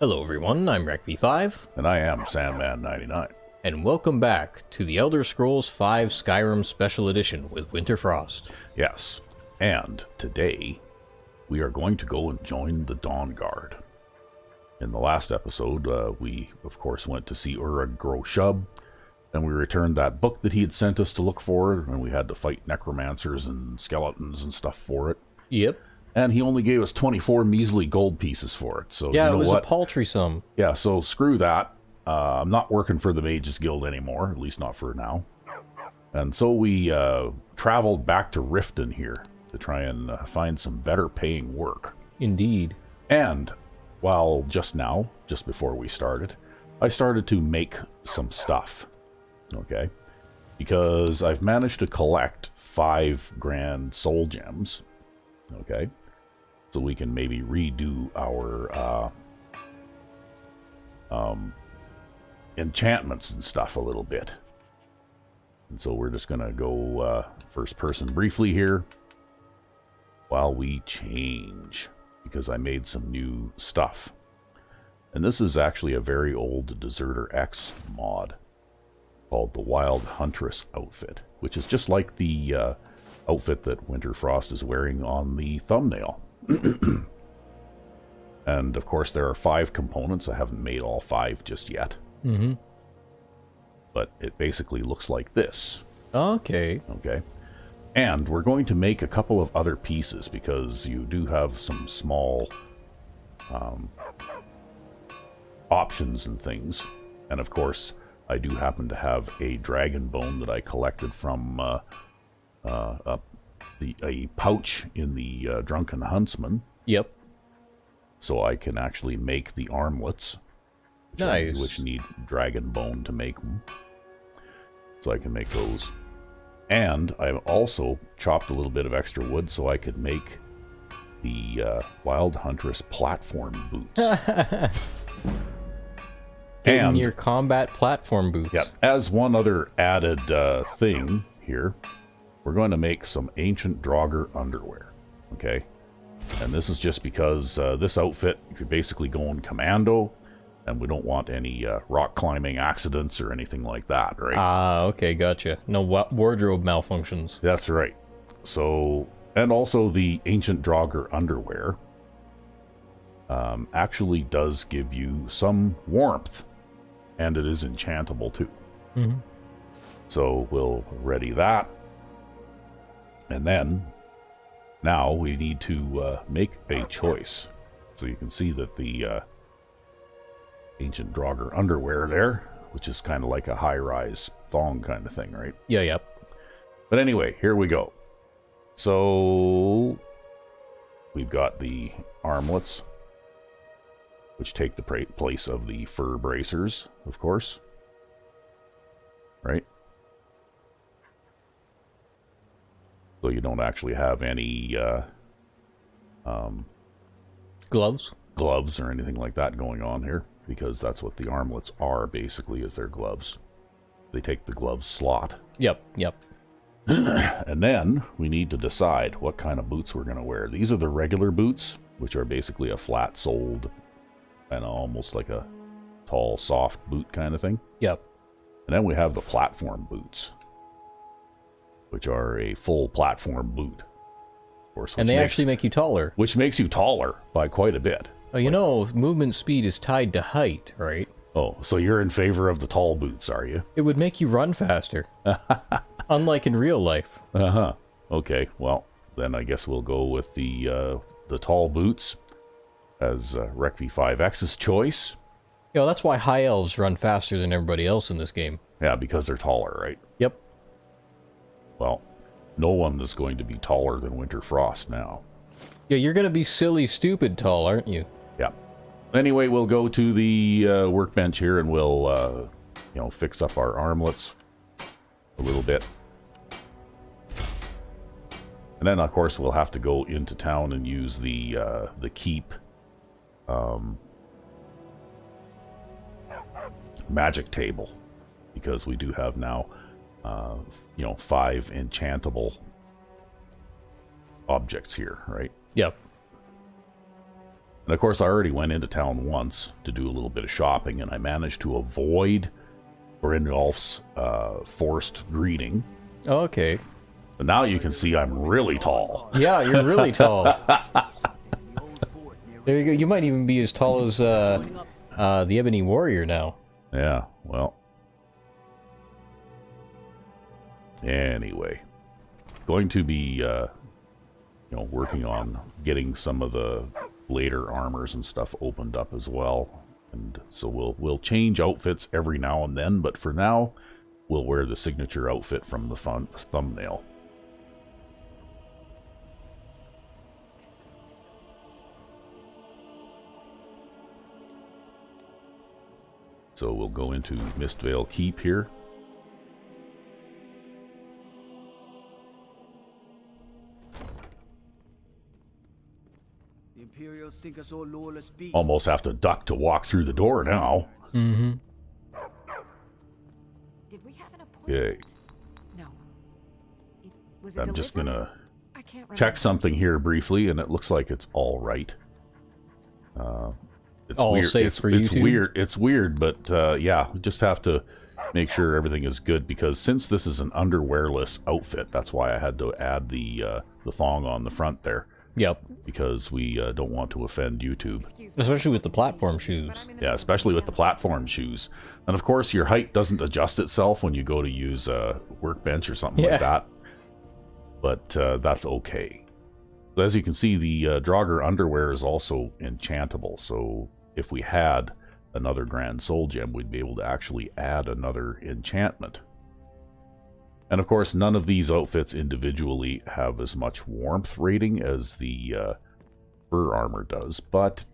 Hello everyone, I'm Ep12, And I am Sandman99. and welcome back to the Elder Scrolls V Skyrim Special Edition with Winterfrost. Yes, and today we are going to go and join the Dawnguard. In the last episode, we of course went to see Urag grow shub, and we returned that book that he had sent us to look for, and we had to fight necromancers and skeletons and stuff for it. Yep. And he only gave us 24 measly gold pieces for it. So Yeah, you know it was what? a paltry sum. Yeah, so screw that. I'm not working for the Mages Guild anymore, at least not for now. And so we traveled back to Riften here to try and find some better paying work. Indeed. And while just before we started, I started to make some stuff. Okay? Because I've managed to collect 5 grand soul gems. Okay? So we can maybe redo our enchantments and stuff a little bit. And so we're just going to go first person briefly here while we change, because I made some new stuff. And this is actually a very old Deserter X mod called the Wild Huntress outfit, which is just like the outfit that Winterfrost is wearing on the thumbnail. And of course there are 5 components. I haven't made all 5 just yet. Mm-hmm. But it basically looks like this. Okay. Okay. And we're going to make a couple of other pieces because you do have some small options and things. And of course, I do happen to have a dragon bone that I collected from a pouch in the Drunken Huntsman. Yep. So I can actually make the armlets. Nice. Which need dragon bone to make them. So I can make those. And I've also chopped a little bit of extra wood so I could make the Wild Huntress platform boots. And your combat platform boots. Yeah, as one other added thing here, we're going to make some ancient Draugr underwear. Okay? And this is just because this outfit, you're basically going commando, and we don't want any rock climbing accidents or anything like that, right? Ah, okay, gotcha. No wardrobe malfunctions. That's right. So, and also the ancient Draugr underwear actually does give you some warmth, and it is enchantable too. Mm-hmm. So we'll ready that. And then, now we need to make a choice. So you can see that the ancient Draugr underwear there, which is kind of like a high-rise thong kind of thing, right? Yeah, yep. But anyway, here we go. So we've got the armlets, which take the place of the fur bracers, of course. Right? So you don't actually have any Gloves? gloves or anything like that going on here, because that's what the armlets are, basically, is their gloves. They take the glove slot. Yep, yep. And then we need to decide what kind of boots we're going to wear. These are the regular boots, which are basically a flat-soled, and almost like a tall, soft boot kind of thing. Yep. And then we have the platform boots, which are a full platform boot. Of course, And they actually make you taller. Which makes you taller by quite a bit. Oh, you know, movement speed is tied to height, right? Oh, so you're in favor of the tall boots, are you? It would make you run faster. Unlike in real life. Uh-huh. Okay, well, then I guess we'll go with the tall boots as Rec-V5X's choice. You know, that's why high elves run faster than everybody else in this game. Yeah, because they're taller, right? Yep. Well, no one is going to be taller than Winterfrost now. Yeah, you're gonna be silly stupid tall, aren't you? Yeah. Anyway, we'll go to the workbench here and we'll, fix up our armlets a little bit. And then, of course, we'll have to go into town and use the keep magic table, because we do have now, 5 enchantable objects here, right? Yep. And of course, I already went into town once to do a little bit of shopping, and I managed to avoid Brynjolf's forced greeting. Oh, okay. But now you can see I'm really tall. Yeah, you're really tall. There you go. You might even be as tall as the Ebony Warrior now. Yeah, well. Anyway. Going to be, working on getting some of the later armors and stuff opened up as well. And so we'll change outfits every now and then, but for now, we'll wear the signature outfit from the thumbnail. So we'll go into Mistvale Keep here. The Imperials think us all lawless beasts. Almost have to duck to walk through the door now. Mm-hmm. Did we have an appointment? Okay. No. Was it I'm just delivered? gonna I can't check remember. something here briefly, and it looks like it's all right. It's All weird. safe it's, for it's YouTube? weird. It's weird, but yeah, we just have to make sure everything is good, because since this is an underwearless outfit, that's why I had to add the thong on the front there, Yep. because we don't want to offend YouTube. Excuse me. Especially with the platform But shoes. I'm in the Yeah, middle of especially with the something. platform shoes. And of course, your height doesn't adjust itself when you go to use a workbench or something Yeah. like that. But that's okay. But as you can see, the Draugr underwear is also enchantable. So if we had another Grand Soul Gem, we'd be able to actually add another enchantment. And of course, none of these outfits individually have as much warmth rating as the fur armor does, but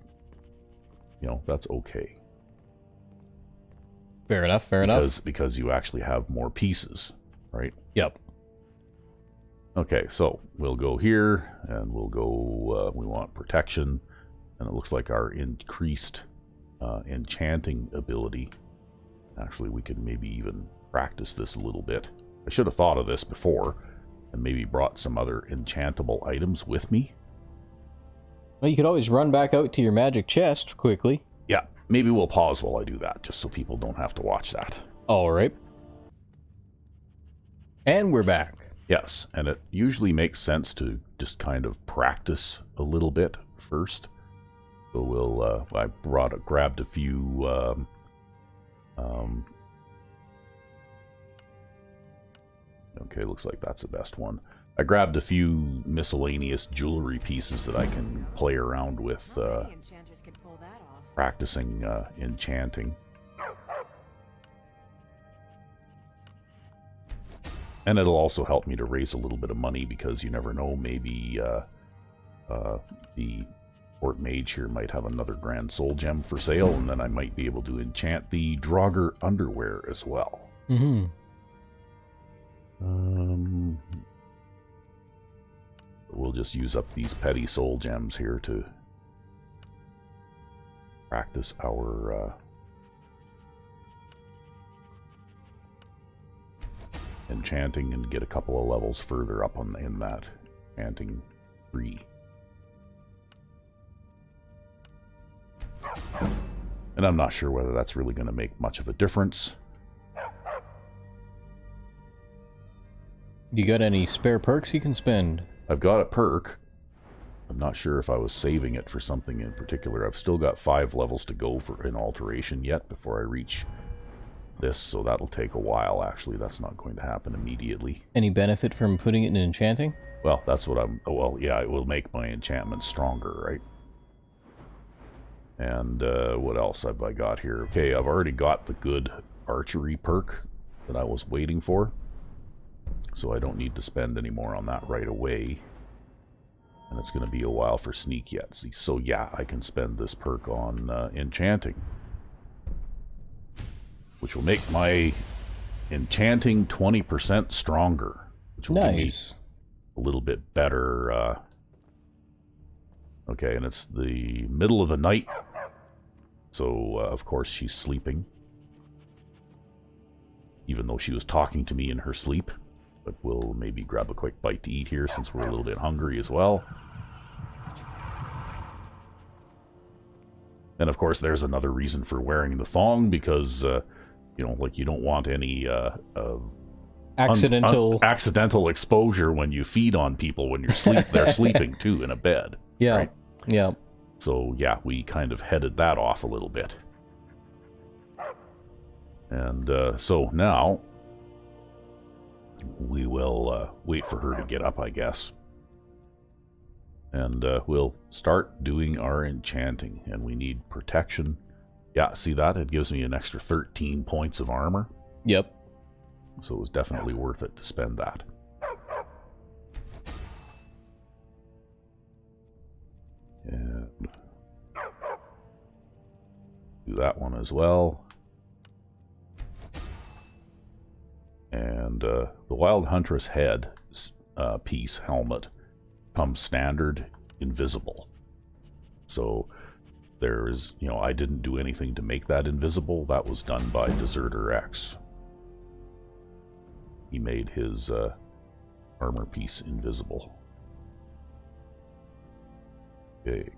that's okay. Fair enough, fair enough. Because you actually have more pieces, right? Yep. Okay, so we'll go here, and we'll go, we want protection, and it looks like our increased enchanting ability. Actually, we could maybe even practice this a little bit. I should have thought of this before, and maybe brought some other enchantable items with me. Well, you could always run back out to your magic chest quickly. Yeah, maybe we'll pause while I do that, just so people don't have to watch that. Alright. And we're back. Yes, and it usually makes sense to just kind of practice a little bit first. So we'll, I grabbed a few, okay, looks like that's the best one. I grabbed a few miscellaneous jewelry pieces that I can play around with, Many enchanters could pull that off. practicing enchanting. And it'll also help me to raise a little bit of money, because you never know, maybe the Fort Mage here might have another Grand Soul Gem for sale, and then I might be able to enchant the Draugr underwear as well. Mm-hmm. We'll just use up these petty soul gems here to practice our enchanting and get a couple of levels further up in that enchanting tree. And I'm not sure whether that's really going to make much of a difference. You got any spare perks you can spend? I've got a perk. I'm not sure if I was saving it for something in particular. I've still got 5 levels to go for an alteration yet before I reach this, so that'll take a while. Actually, that's not going to happen immediately. Any benefit from putting it in enchanting? Well, that's what I'm... Oh, well, yeah, it will make my enchantment stronger, right? And what else have I got here? Okay, I've already got the good archery perk that I was waiting for, so I don't need to spend any more on that right away. And it's going to be a while for sneak yet. So yeah, I can spend this perk on enchanting, which will make my enchanting 20% stronger, which will give me Nice. a little bit better. Okay, and it's the middle of the night, so of course she's sleeping, even though she was talking to me in her sleep. But we'll maybe grab a quick bite to eat here, since we're a little bit hungry as well. And of course, there's another reason for wearing the thong, because, like you don't want any accidental exposure when you feed on people when they're sleeping too in a bed. Yeah. Right? Yeah. So yeah, we kind of headed that off a little bit. And so now we will wait for her to get up, I guess. And we'll start doing our enchanting. And we need protection. Yeah, see that? It gives me an extra 13 points of armor. Yep. So it was definitely worth it to spend that. And do that one as well. And the Wild Huntress head piece helmet comes standard invisible. So there is, I didn't do anything to make that invisible. That was done by Deserter X. He made his armor piece invisible. Okay.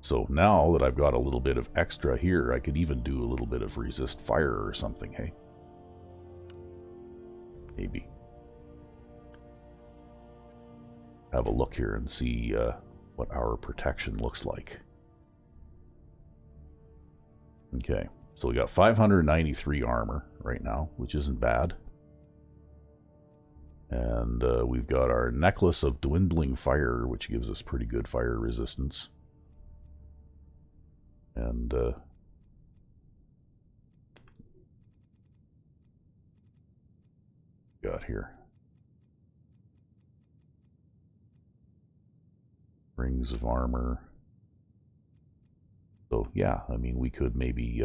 So now that I've got a little bit of extra here, I could even do a little bit of resist fire or something, hey? Maybe. Have a look here and see what our protection looks like. Okay, so we got 593 armor right now, which isn't bad. And we've got our Necklace of Dwindling Fire, which gives us pretty good fire resistance. And got here. Rings of armor. So yeah, I mean, we could maybe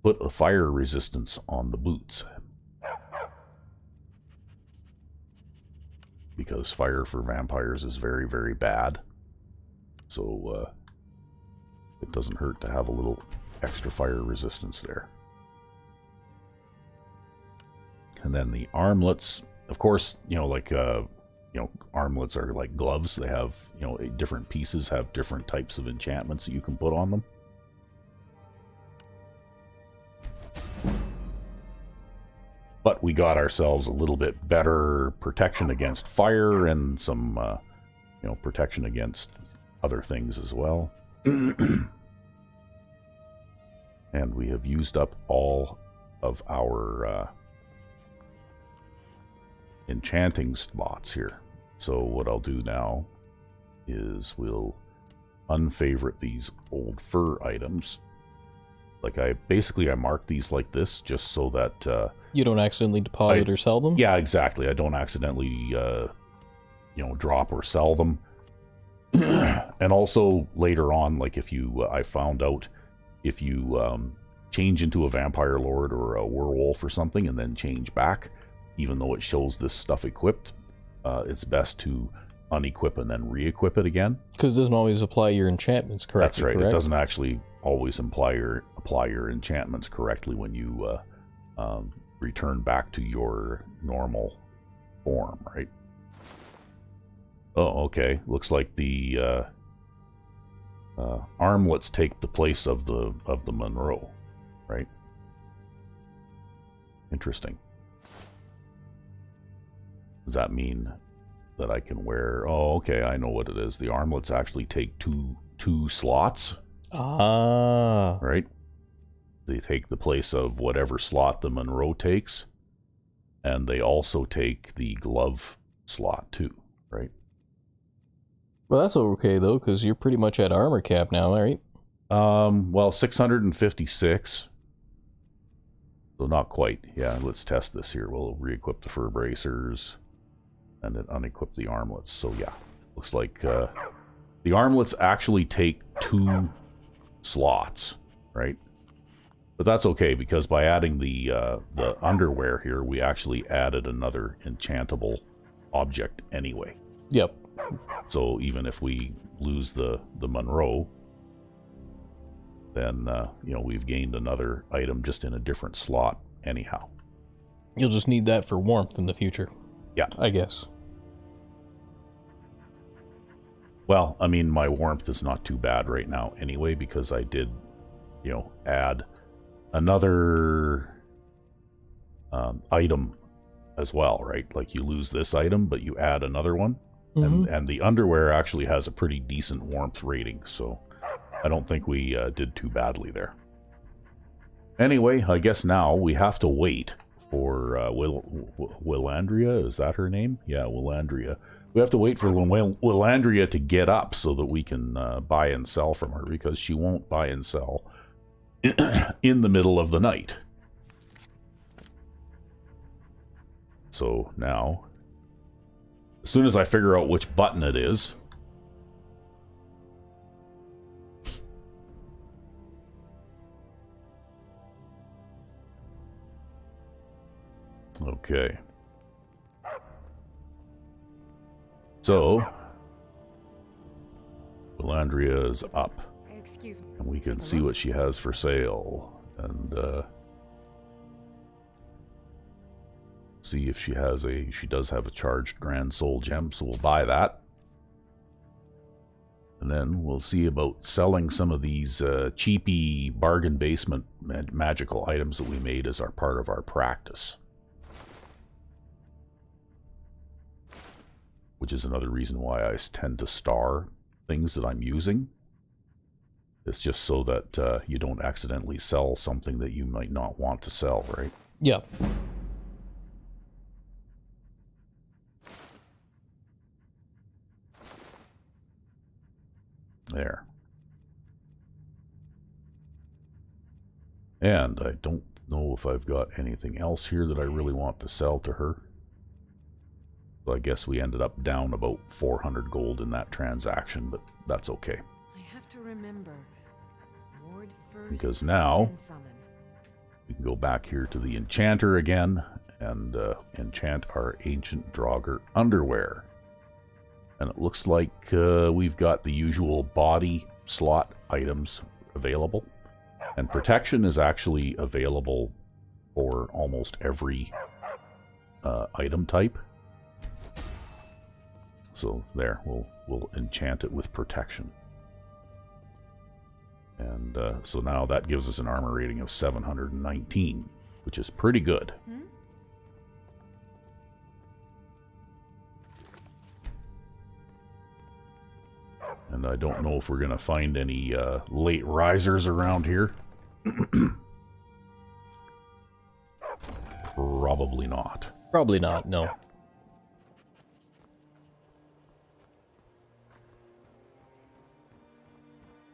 put a fire resistance on the boots. Because fire for vampires is very, very bad. So it doesn't hurt to have a little extra fire resistance there. And then the armlets, of course, armlets are like gloves. They have, different pieces have different types of enchantments that you can put on them. But we got ourselves a little bit better protection against fire and some, protection against other things as well. And we have used up all of our enchanting slots here. So what I'll do now is we'll unfavorite these old fur items. Like I mark these like this just so that you don't accidentally deposit or sell them? Yeah, exactly. I don't accidentally drop or sell them. And also later on, like if you I found out if you change into a vampire lord or a werewolf or something and then change back, even though it shows this stuff equipped, it's best to unequip and then re-equip it again. Because it doesn't always apply your enchantments correctly. That's right. Correct? It doesn't actually always apply your enchantments correctly when you return back to your normal form, right? Oh, okay. Looks like the armlets take the place of the Monroe, right? Interesting. Does that mean that I can wear... Oh, okay, I know what it is. The armlets actually take two slots. Ah. Right? They take the place of whatever slot the Monroe takes. And they also take the glove slot too, right? Well, that's okay, though, because you're pretty much at armor cap now, right? Well, 656. So not quite. Yeah, let's test this here. We'll re-equip the fur bracers and then unequip the armlets. So yeah, looks like the armlets actually take 2 slots, right? But that's okay, because by adding the underwear here, we actually added another enchantable object anyway. Yep. So even if we lose the Monroe, then we've gained another item just in a different slot anyhow. You'll just need that for warmth in the future. Yeah. I guess. Well, I mean, my warmth is not too bad right now anyway, because I did, add another item as well, right? Like you lose this item, but you add another one. And the underwear actually has a pretty decent warmth rating, so I don't think we did too badly there. Anyway, I guess now we have to wait for Willandria. Is that her name? Yeah, Willandria. We have to wait for Willandria to get up so that we can buy and sell from her, because she won't buy and sell in the middle of the night. So now, as soon as I figure out which button it is, okay. So, Willandria is up. Excuse me. And we can see what she has for sale. And, see if she does have a charged Grand Soul Gem, so we'll buy that. And then we'll see about selling some of these cheapy bargain basement magical items that we made as our part of our practice. Which is another reason why I tend to star things that I'm using. It's just so that you don't accidentally sell something that you might not want to sell, right? Yeah. There. And I don't know if I've got anything else here that I really want to sell to her. So I guess we ended up down about 400 gold in that transaction, but that's okay. I have to remember. Ward first, Because now then summon. we can go back here to the enchanter again and enchant our ancient Draugr underwear. And it looks like we've got the usual body slot items available. And protection is actually available for almost every item type. So there, we'll enchant it with protection. And so now that gives us an armor rating of 719, which is pretty good. And I don't know if we're going to find any late risers around here. Probably not. Probably not, no.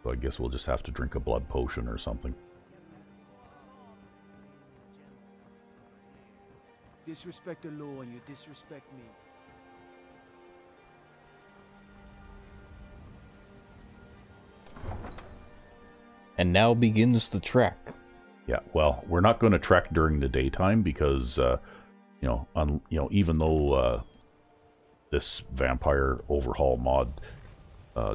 So I guess we'll just have to drink a blood potion or something. Disrespect the law and you disrespect me. And now begins the trek. Yeah, well, we're not going to trek during the daytime because, even though this vampire overhaul mod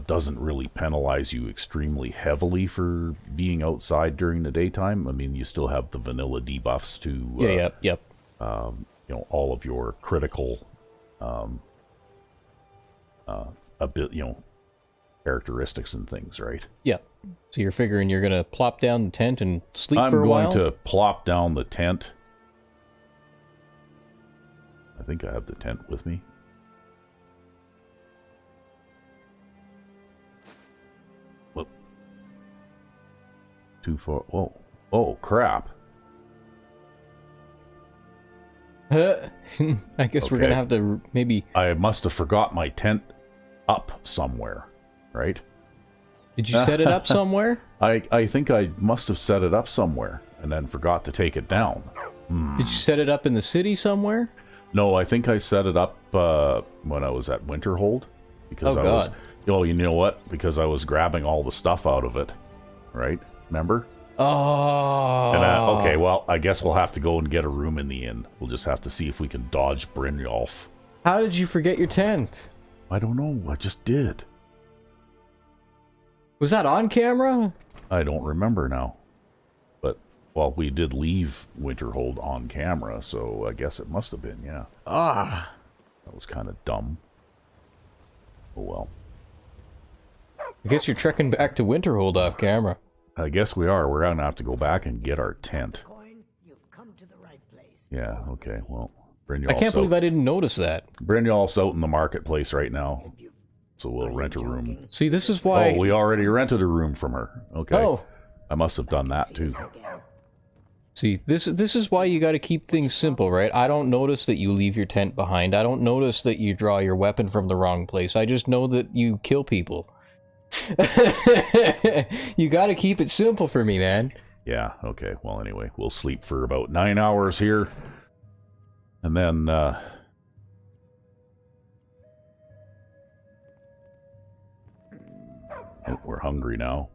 doesn't really penalize you extremely heavily for being outside during the daytime, I mean, you still have the vanilla debuffs to Yep. all of your critical characteristics and things, right? Yep. So you're figuring you're gonna plop down the tent and sleep I'm for a while? going to plop down the tent. I think I have the tent with me. Whoop. Too far. Whoa. Oh, crap. I guess we're Okay. gonna have to maybe... I must have forgot my tent up somewhere, right? Did you set it up somewhere? I think I must have set it up somewhere and then forgot to take it down. Did you set it up in the city somewhere? No, I think I set it up when I was at Winterhold. Because Oh, I was, God. you know what? Because I was grabbing all the stuff out of it, right? Remember? Oh. And okay, well, I guess we'll have to go and get a room in the inn. We'll just have to see if we can dodge Brynjolf. How did you forget your tent? I don't know. I just did. Was that on camera? I don't remember now. But, well, we did leave Winterhold on camera, so I guess it must have been, yeah. Ah. That was kind of dumb. Oh, well. I guess you're trekking back to Winterhold off camera. I guess we are. We're gonna have to go back and get our tent. You've come to the right place. Yeah, okay, well, I can't believe I didn't notice that. Brynjolf's out in the marketplace right now, so we'll rent a room. See, this is why... Oh, we already rented a room from her. Okay. Oh. I must have done that, too. See, this is why you gotta keep things simple, right? I don't notice that you leave your tent behind. I don't notice that you draw your weapon from the wrong place. I just know that you kill people. You gotta keep it simple for me, man. Yeah, okay. Well, anyway, we'll sleep for about 9 hours here. And then, oh, we're hungry now.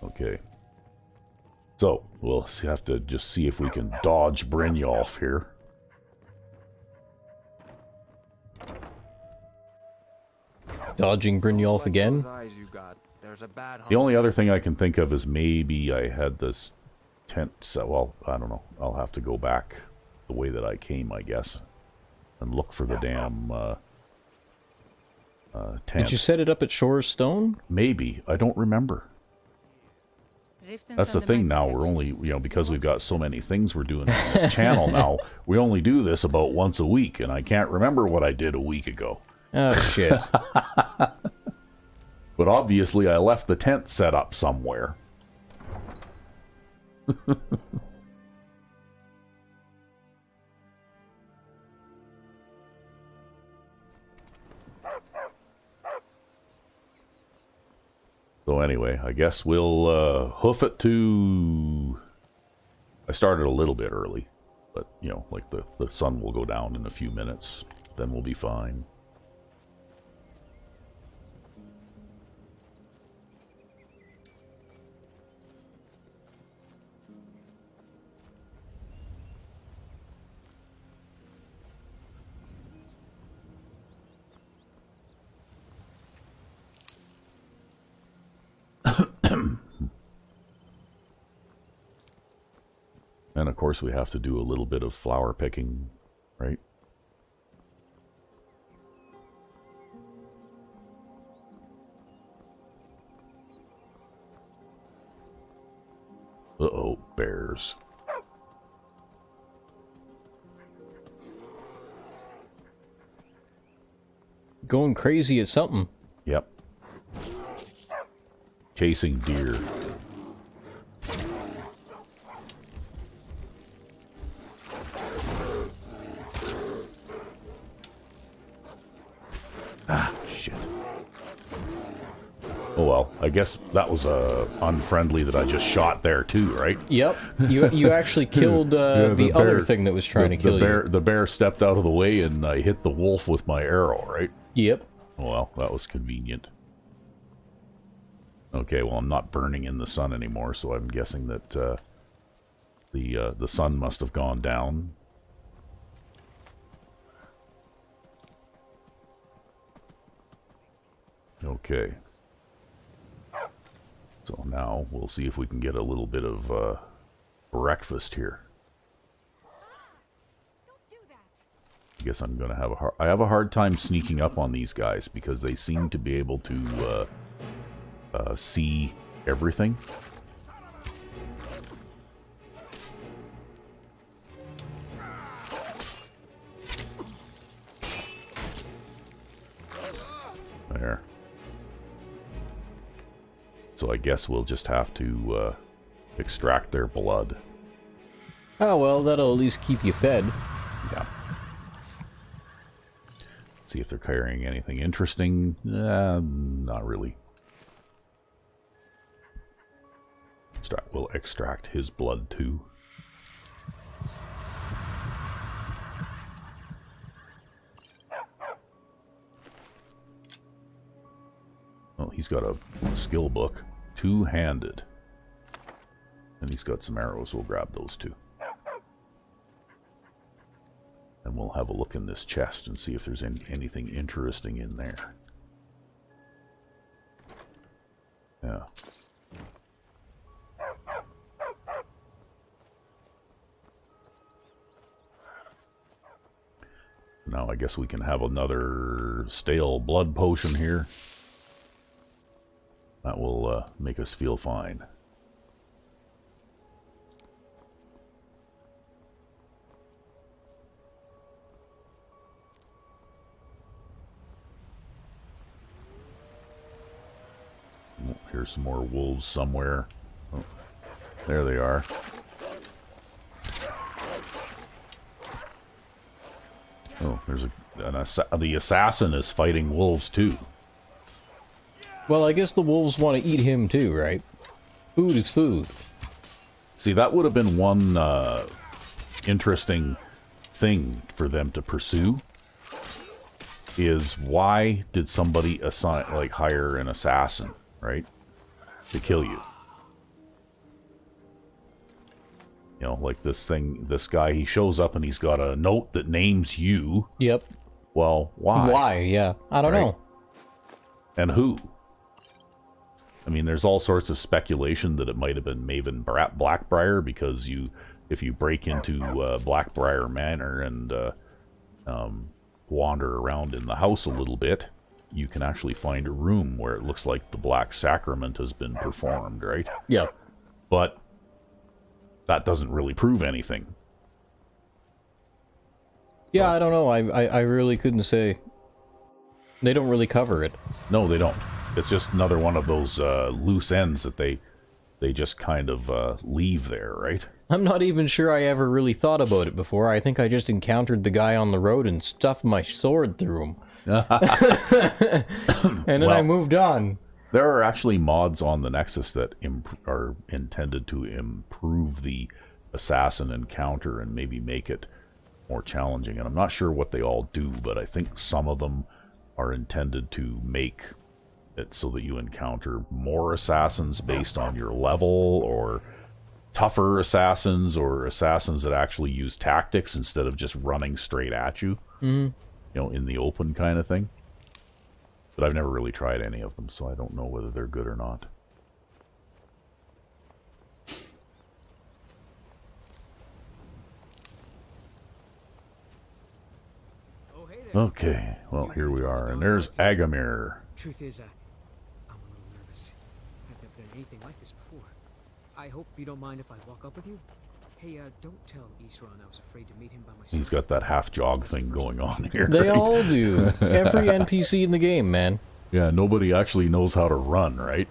Okay. So, we'll have to just see if we can dodge Brynjolf here. Dodging Brynjolf again? The only other thing I can think of is maybe I had this tent set. Well, I don't know. I'll have to go back the way that I came, I guess, and look for the damn tent. Did you set it up at Shore's Stone? Maybe. I don't remember. That's the thing now. We're only, you know, because we've got so many things we're doing on this channel now, we only do this about once a week, and I can't remember what I did a week ago. Oh, shit. But obviously I left the tent set up somewhere. So anyway, I guess we'll hoof it to... I started a little bit early, but, you know, like the sun will go down in a few minutes, then we'll be fine. And of course we have to do a little bit of flower picking, right? Uh-oh, bears. Going crazy at something. Yep. Chasing deer. Ah, shit. Oh well, I guess that was unfriendly that I just shot there too, right? Yep. You actually killed the bear, other thing that was trying to kill you. The bear stepped out of the way and I hit the wolf with my arrow, right? Yep. Oh, well, that was convenient. Okay, well, I'm not burning in the sun anymore, so I'm guessing that the sun must have gone down. Okay. So now we'll see if we can get a little bit of breakfast here. I guess I'm gonna have I have a hard time sneaking up on these guys because they seem to be able to see everything. There. So I guess we'll just have to extract their blood. Oh well, that'll at least keep you fed. Yeah. See if they're carrying anything interesting. Not really. We'll extract his blood too. Oh, he's got a skill book. Two-handed. And he's got some arrows. We'll grab those too. And we'll have a look in this chest and see if there's anything interesting in there. Yeah. Now I guess we can have another stale blood potion here. That will make us feel fine. Oh, here's some more wolves somewhere. Oh, there they are. Oh, there's the assassin is fighting wolves too. Well, I guess the wolves want to eat him too, right? Food is food. See, that would have been one interesting thing for them to pursue. Is why did somebody hire an assassin, right, to kill you? You know, like this guy, he shows up and he's got a note that names you. Yep. Well, why? Why? Yeah, I don't know. And who? I mean, there's all sorts of speculation that it might have been Maven Blackbriar, because if you break into Blackbriar Manor and wander around in the house a little bit, you can actually find a room where it looks like the Black Sacrament has been performed, right? Yeah. But that doesn't really prove anything. Yeah, I don't know. I really couldn't say. They don't really cover it. No, they don't. It's just another one of those loose ends that they just kind of leave there, right? I'm not even sure I ever really thought about it before. I think I just encountered the guy on the road and stuffed my sword through him. And then I moved on. There are actually mods on the Nexus that are intended to improve the assassin encounter and maybe make it more challenging. And I'm not sure what they all do, but I think some of them are intended to make it so that you encounter more assassins based on your level, or tougher assassins, or assassins that actually use tactics instead of just running straight at you. Mm-hmm. You know, in the open kind of thing. But I've never really tried any of them, so I don't know whether they're good or not. Oh, hey there. Okay, well, here we are, and there's Agamir. Truth is, I'm a little nervous. I've never done anything like this before. I hope you don't mind if I walk up with you. Hey, don't tell Isran I was afraid to meet him by myself. He's got that half jog thing going on here. They right? all do. Every NPC in the game, man. Yeah, nobody actually knows how to run, right?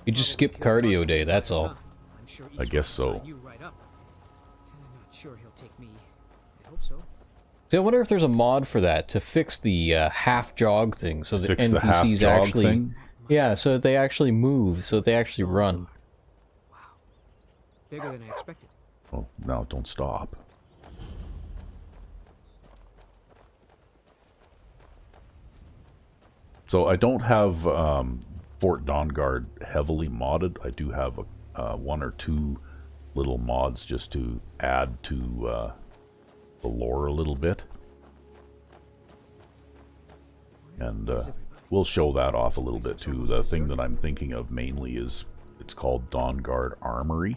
You just skip cardio day, that's all. I guess so. I'm not sure he'll take me. I hope so. See, I wonder if there's a mod for that to fix the half jog thing, so that Fix the half NPCs jog actually, thing? yeah, so that they actually move, so that they actually run. Wow. Bigger than I expected. Oh, no, don't stop. So I don't have Fort Dawnguard heavily modded. I do have one or two little mods just to add to the lore a little bit. And we'll show that off a little bit too. The thing that I'm thinking of mainly is, it's called Dawnguard Armory.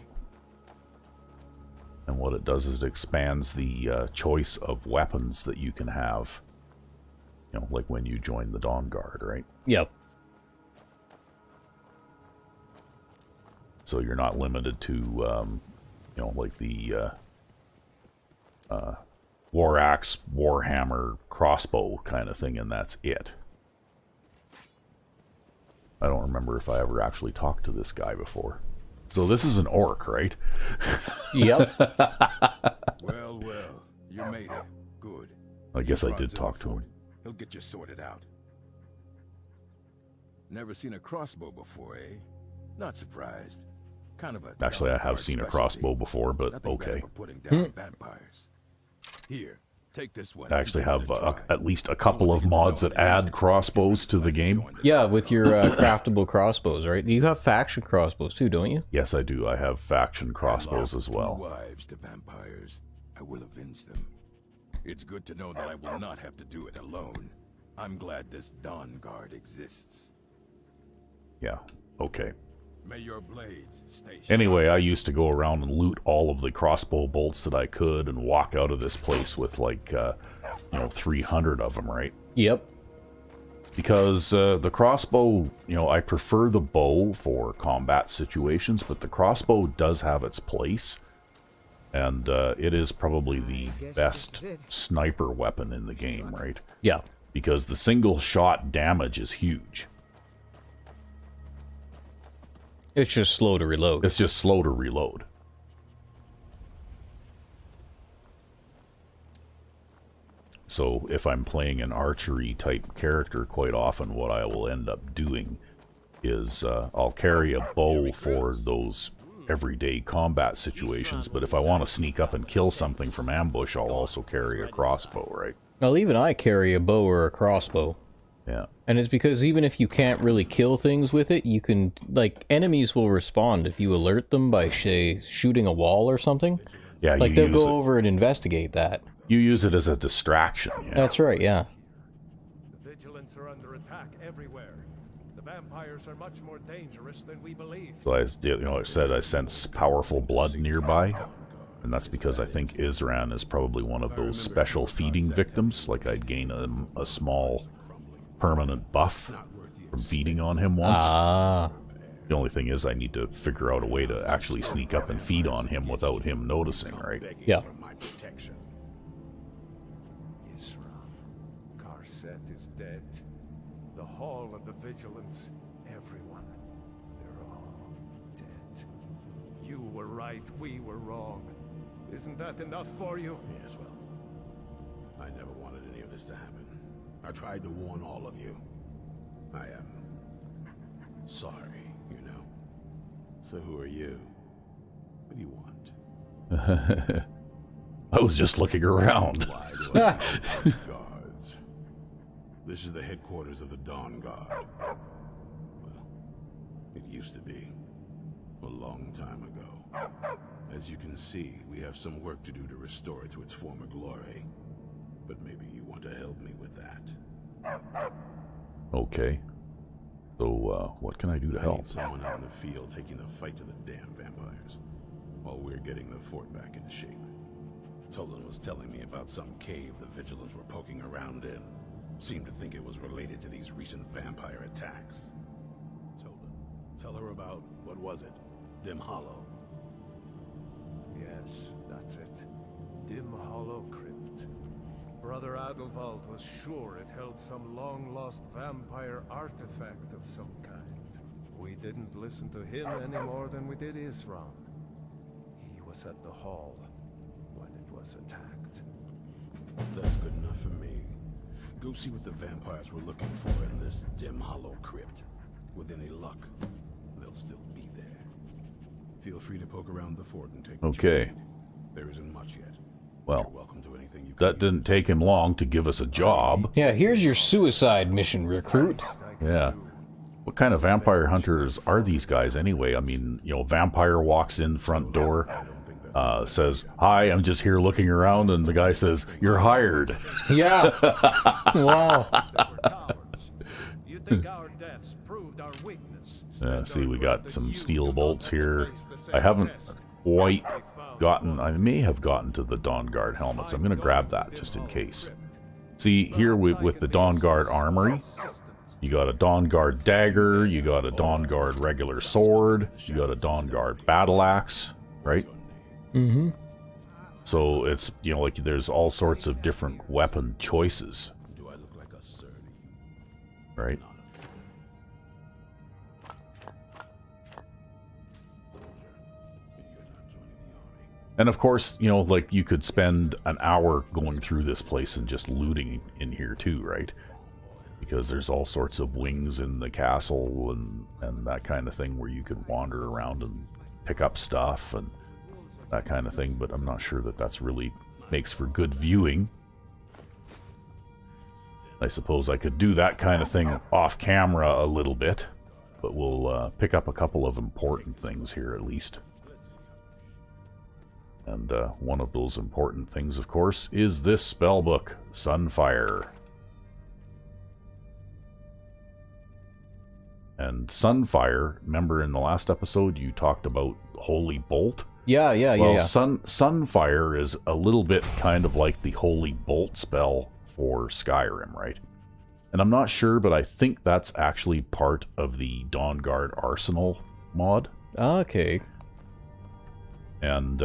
And what it does is it expands the choice of weapons that you can have. You know, like when you join the Dawnguard, right? Yep. So you're not limited to, you know, like the war axe, warhammer, crossbow kind of thing, and that's it. I don't remember if I ever actually talked to this guy before. So this is an orc, right? Yep. Well, you made it. Good. I guess I Isran's did in talk the to him. fort. He'll get you sorted out. Never seen a crossbow before, eh? Not surprised. Kind of a Actually, I have Dawnguard seen a specialty. crossbow before, but Nothing bad okay. for putting down vampires. Here, take this one. I actually Give it have a try. at least a couple of mods that add crossbows to the game. Yeah, with your craftable crossbows, right? You have faction crossbows too, don't you? Yes, I do. I have faction crossbows as Two well. wives to vampires. I will avenge them. It's good to know that I will not have to do it alone. I'm glad this Dawnguard exists. Yeah, okay. May your blades stay sharp. Anyway, I used to go around and loot all of the crossbow bolts that I could and walk out of this place with like, 300 of them, right? Yep. Because the crossbow, I prefer the bow for combat situations, but the crossbow does have its place. And it is probably the best sniper weapon in the game, right? Yeah. Because the single shot damage is huge. It's just slow to reload. It's just slow to reload. So if I'm playing an archery type character, quite often what I will end up doing is I'll carry a bow for those everyday combat situations, but if I want to sneak up and kill something from ambush, I'll also carry a crossbow, right? Well, even I carry a bow or a crossbow. Yeah. And it's because even if you can't really kill things with it, you can, like, enemies will respond if you alert them by, say, shooting a wall or something. Yeah, like, they'll go over and investigate that. You use it as a distraction, yeah. That's right, yeah. The vigilants are under attack everywhere. The vampires are much more dangerous than we believe. So I said I sense powerful blood nearby, and that's because I think Isran is probably one of those special feeding victims. Like I'd gain a small permanent buff from feeding on him once. Ah. The only thing is I need to figure out a way to actually sneak up and feed on him without him noticing, right? Yeah. Karset is dead. The Hall of the Vigilance, everyone, they're all dead. You were right, we were wrong. Isn't that enough for you? Yes, well, I never wanted any of this to happen. I tried to warn all of you. I am sorry, you know. So who are you? What do you want? I was just looking around. Why do I need guards? This is the headquarters of the Dawnguard. Well, it used to be. A long time ago. As you can see, we have some work to do to restore it to its former glory. But maybe you want to help me with that. Okay. So, what can I do to I help? need someone out in the field taking a fight to the damn vampires, while we're getting the fort back into shape. Tolan was telling me about some cave the Vigilants were poking around in. Seemed to think it was related to these recent vampire attacks. Tolan, tell her about, what was it? Dim Hollow. Yes, that's it. Dim Hollow Crypt. Brother Adelwald was sure it held some long-lost vampire artifact of some kind. We didn't listen to him any more than we did Isran. He was at the hall when it was attacked. That's good enough for me. Go see what the vampires were looking for in this Dim Hollow Crypt. With any luck, they'll still be there. Feel free to poke around the fort and take what you Okay. need. There isn't much yet. Well, You're welcome to anything you that didn't take him long to give us a job. Yeah, here's your suicide mission, recruit. Yeah. What kind of vampire hunters are these guys anyway? I mean, vampire walks in front door, says, "Hi, I'm just here looking around," and the guy says, "You're hired." Yeah. Wow. You think our deaths proved our weakness? See, we got some steel bolts here. I haven't quite gotten, I may have gotten to the Dawnguard helmets. I'm going to grab that just in case. See, here with the Dawnguard armory, you got a Dawnguard dagger, you got a Dawnguard regular sword, you got a Dawnguard battle axe, right? Mm-hmm. So it's, like there's all sorts of different weapon choices, Do I look like a surdy? right? And of course, like you could spend an hour going through this place and just looting in here too, right? Because there's all sorts of wings in the castle and that kind of thing where you could wander around and pick up stuff and that kind of thing, but I'm not sure that that's really makes for good viewing. I suppose I could do that kind of thing off camera a little bit, but we'll pick up a couple of important things here at least. And one of those important things, of course, is this spell book, Sunfire. And Sunfire, remember in the last episode you talked about Holy Bolt? Yeah. Sunfire is a little bit kind of like the Holy Bolt spell for Skyrim, right? And I'm not sure, but I think that's actually part of the Dawnguard Arsenal mod. Okay. And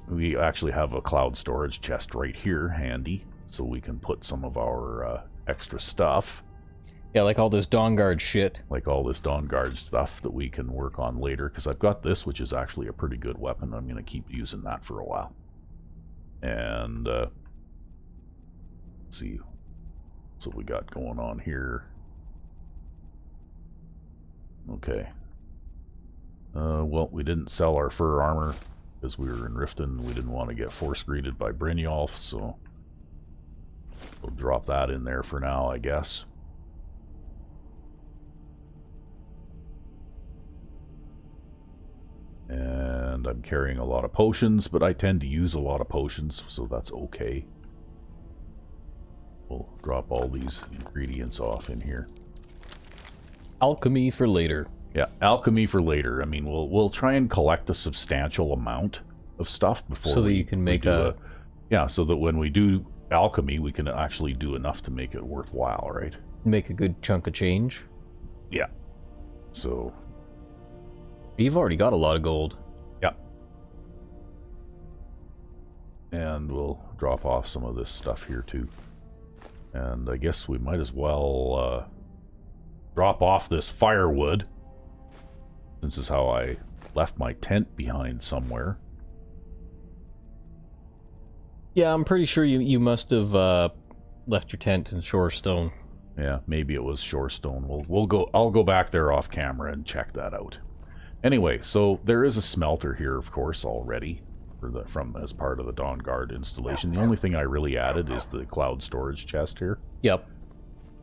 we actually have a cloud storage chest right here handy, so we can put some of our extra stuff. Yeah, like all this Dawnguard shit. Like all this Dawnguard stuff that we can work on later, because I've got this, which is actually a pretty good weapon. I'm going to keep using that for a while. And, let's see what we got going on here. Okay. Well, we didn't sell our fur armor, because we were in Riften. We didn't want to get force-greeted by Brynjolf, so we'll drop that in there for now, I guess. And I'm carrying a lot of potions, but I tend to use a lot of potions, so that's okay. We'll drop all these ingredients off in here. Alchemy for later. Yeah, alchemy for later. I mean, we'll try and collect a substantial amount of stuff before so that you can make yeah, so that when we do alchemy, we can actually do enough to make it worthwhile, right? Make a good chunk of change. Yeah. So you've already got a lot of gold. Yeah. And we'll drop off some of this stuff here too. And I guess we might as well drop off this firewood. This is how I left my tent behind somewhere. Yeah, I'm pretty sure you must have left your tent in Shorestone. Yeah, maybe it was Shorestone. I'll go back there off camera and check that out. Anyway, so there is a smelter here, of course, already as part of the Dawnguard installation. The only thing I really added is the cloud storage chest here. Yep.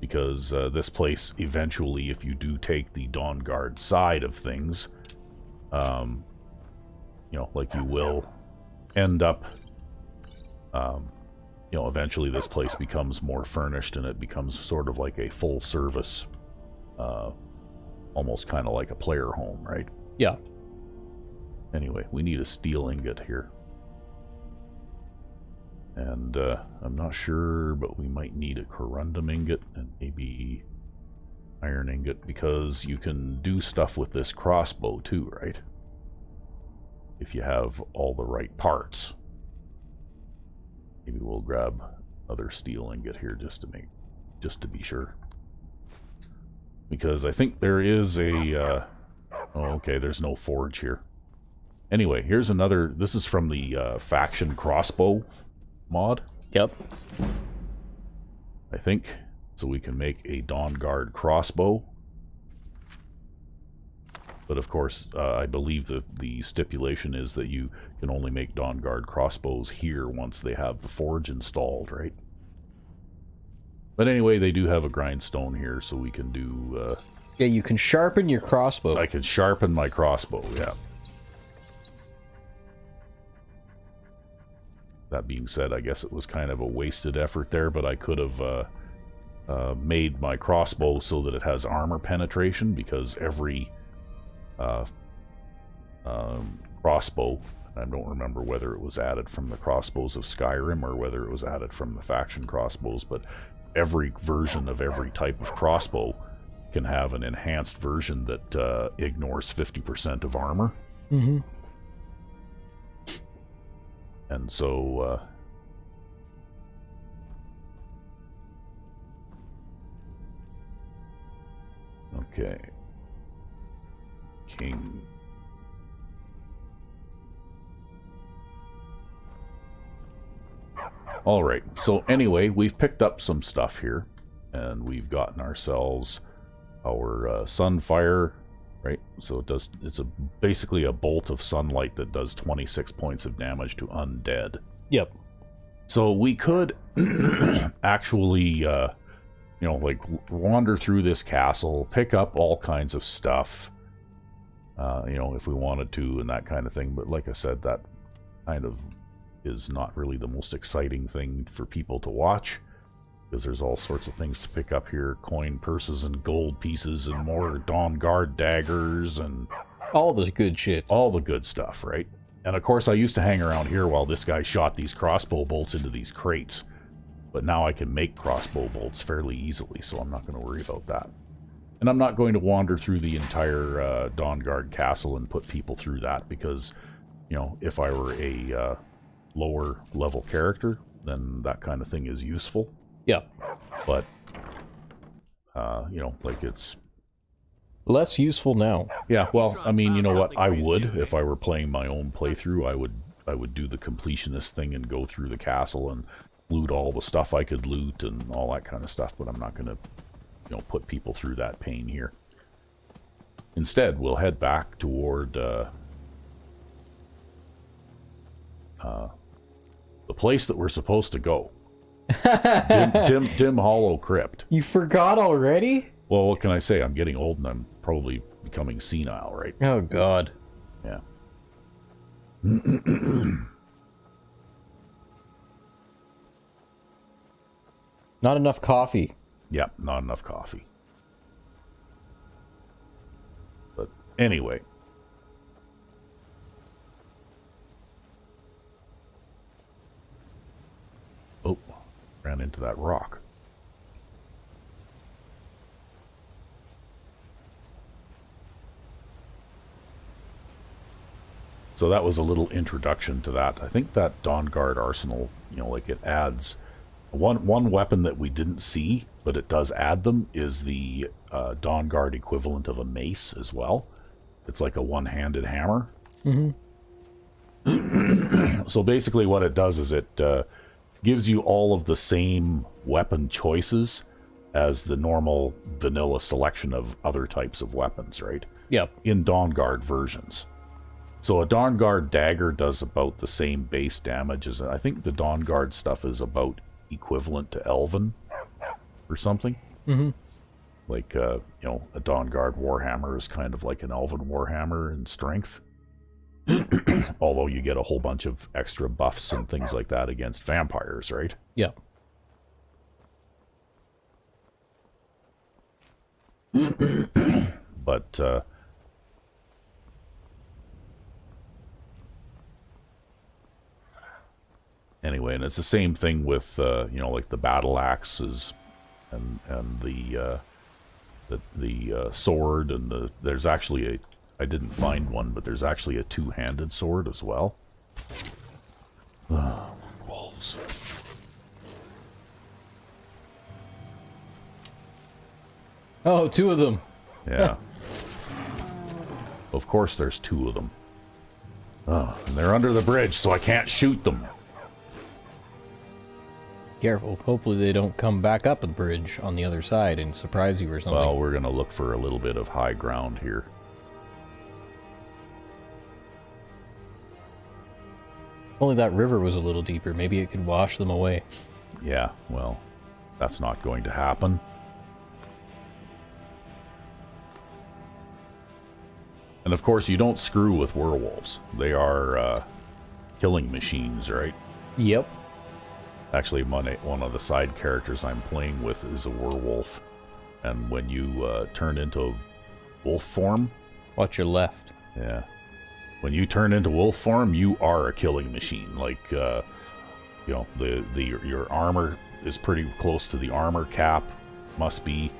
Because this place, eventually, if you do take the Dawnguard side of things, you know, like you will end up, you know, eventually this place becomes more furnished and it becomes sort of like a full service, almost kind of like a player home, right? Yeah. Anyway, we need a steel ingot here. And I'm not sure, but we might need a corundum ingot and maybe iron ingot, because you can do stuff with this crossbow too, right? If you have all the right parts. Maybe we'll grab another steel ingot here just to be sure. Because I think there is a oh, okay, there's no forge here. Anyway, here's another. This is from the faction crossbow mod. Yep. I think. So we can make a Dawnguard crossbow. But of course, I believe that the stipulation is that you can only make Dawnguard crossbows here once they have the forge installed, right? But anyway, they do have a grindstone here, so we can do... yeah, you can sharpen your crossbow. I can sharpen my crossbow, yeah. That being said, I guess it was kind of a wasted effort there, but I could have made my crossbow so that it has armor penetration, because every crossbow, I don't remember whether it was added from the crossbows of Skyrim or whether it was added from the faction crossbows, but every version of every type of crossbow can have an enhanced version that ignores 50% of armor. Mm-hmm. And so, okay. King. Alright, so anyway, we've picked up some stuff here, and we've gotten ourselves our Sunfire, right? So it's basically a bolt of sunlight that does 26 points of damage to undead. Yep. So we could actually, you know, like wander through this castle, pick up all kinds of stuff, you know, if we wanted to and that kind of thing. But like I said, that kind of is not really the most exciting thing for people to watch, because there's all sorts of things to pick up here. Coin purses and gold pieces and more Dawnguard daggers and All the good shit. all the good stuff, right? And of course I used to hang around here while this guy shot these crossbow bolts into these crates. But now I can make crossbow bolts fairly easily, so I'm not going to worry about that. And I'm not going to wander through the entire Dawnguard castle and put people through that, because, you know, if I were a lower level character, then that kind of thing is useful. Yeah. But, you know, like it's... Less useful now. Yeah, well, I mean, you know what? I would, if I were playing my own playthrough, I would do the completionist thing and go through the castle and loot all the stuff I could loot and all that kind of stuff, but I'm not going to, you know, put people through that pain here. Instead, we'll head back toward the place that we're supposed to go. Dim Hollow Crypt. You forgot already? Well, what can I say? I'm getting old and I'm probably becoming senile, right? Oh, God. Yeah. Not enough coffee. Yeah, not enough coffee. But anyway. Oh, ran into that rock. So that was a little introduction to that. I think that Dawnguard arsenal, you know, like it adds one weapon that we didn't see, but it does add them, is the Dawnguard equivalent of a mace as well. It's like a one-handed hammer. Mm-hmm. So basically what it does is it gives you all of the same weapon choices as the normal vanilla selection of other types of weapons, right? Yep. In Dawnguard versions. So a Dawnguard dagger does about the same base damage as... I think the Dawnguard stuff is about equivalent to Elven or something. Mm-hmm. Like, you know, a Dawnguard Warhammer is kind of like an Elven Warhammer in strength. Although you get a whole bunch of extra buffs and things like that against vampires, right? Yeah. But, anyway, and it's the same thing with, you know, like the battle axes and the sword, and there's actually I didn't find one, but there's actually a two-handed sword as well. Wolves. Oh, two of them. Yeah. Of course there's two of them. Oh, and they're under the bridge, so I can't shoot them. Careful. Hopefully they don't come back up the bridge on the other side and surprise you or something. Well, we're going to look for a little bit of high ground here. Only that river was a little deeper. Maybe it could wash them away. Yeah, well, that's not going to happen. And of course, you don't screw with werewolves. They are killing machines, right? Yep. Actually, one of the side characters I'm playing with is a werewolf. And when you turn into wolf form... Watch your left. Yeah. When you turn into wolf form, you are a killing machine. Like, you know, your armor is pretty close to the armor cap, must be.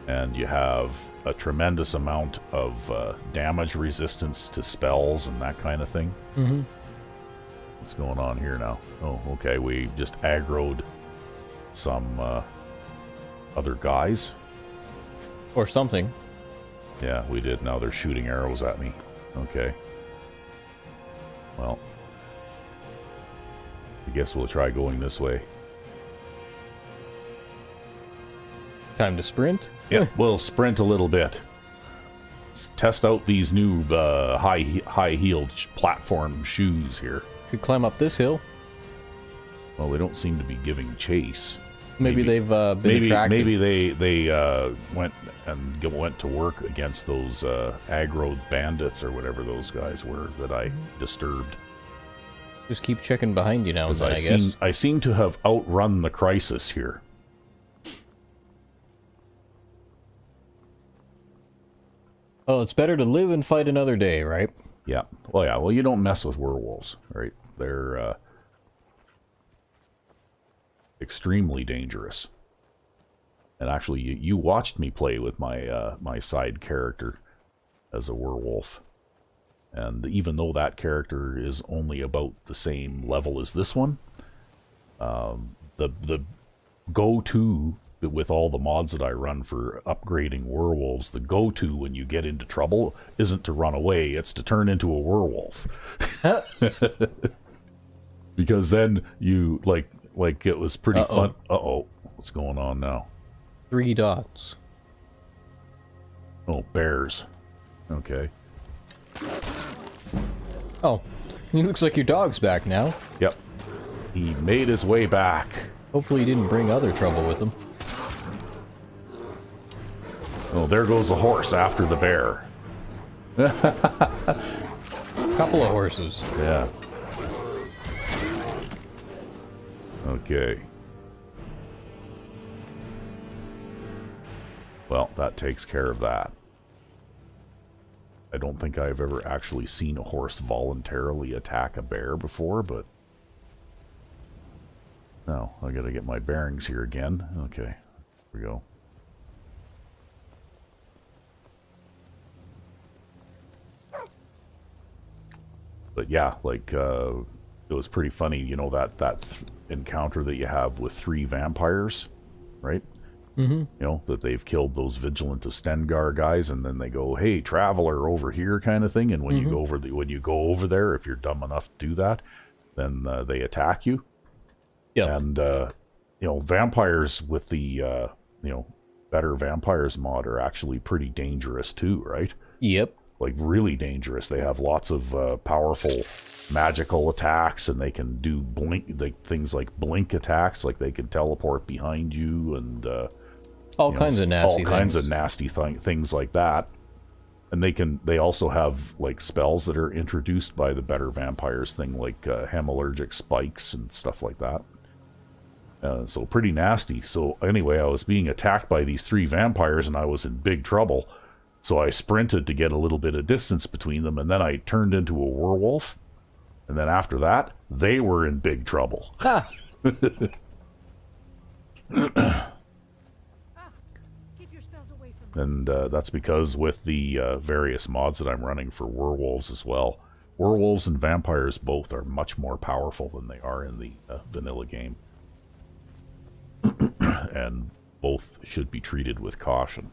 And you have a tremendous amount of damage resistance to spells and that kind of thing. Mm-hmm. What's going on here now? Oh, okay, we just aggroed some other guys. Or something. Yeah, we did. Now they're shooting arrows at me. Okay. Well, I guess we'll try going this way. Time to sprint? Yeah, we'll sprint a little bit. Let's test out these new high-heeled platform shoes here. Could climb up this hill. Well, they don't seem to be giving chase. Maybe they've been attracted. Maybe they went to work against those aggroed bandits or whatever those guys were that I disturbed. Just keep checking behind you now and 'Cause then, I guess. I seem to have outrun the crisis here. Well, it's better to live and fight another day, right? Yeah. Well, yeah. Well, you don't mess with werewolves, right? They're extremely dangerous. And actually, you watched me play with my my side character as a werewolf. And even though that character is only about the same level as this one, the go-to with all the mods that I run for upgrading werewolves, the go-to when you get into trouble isn't to run away, it's to turn into a werewolf. Because then you, like it was pretty fun. Uh-oh, what's going on now? 3 dots. Oh, bears. Okay. Oh, he looks like your dog's back now. Yep. He made his way back. Hopefully he didn't bring other trouble with him. Oh, there goes the horse after the bear. Couple of horses. Yeah. Okay. Well, that takes care of that. I don't think I've ever actually seen a horse voluntarily attack a bear before, but... No, I gotta get my bearings here again. Okay, here we go. But yeah, like, it was pretty funny, you know, that encounter that you have with 3 vampires, right? Mm-hmm. You know, that they've killed those Vigilant of Stengar guys, and then they go, "Hey, traveler, over here," kind of thing. And when you go over there, if you're dumb enough to do that, then they attack you. Yeah. And you know, vampires with the you know, Better Vampires mod are actually pretty dangerous too, right? Yep. Like really dangerous. They have lots of powerful magical attacks, and they can do things like blink attacks, like they can teleport behind you, and all kinds of nasty things like that. And they also have like spells that are introduced by the Better Vampires thing, like hemalurgic spikes and stuff like that. So pretty nasty. So anyway, I was being attacked by these 3 vampires, and I was in big trouble. So I sprinted to get a little bit of distance between them, and then I turned into a werewolf. And then after that, they were in big trouble. Ha! Keep your spells away from me. And that's because with the various mods that I'm running for werewolves as well, werewolves and vampires both are much more powerful than they are in the vanilla game. And both should be treated with caution.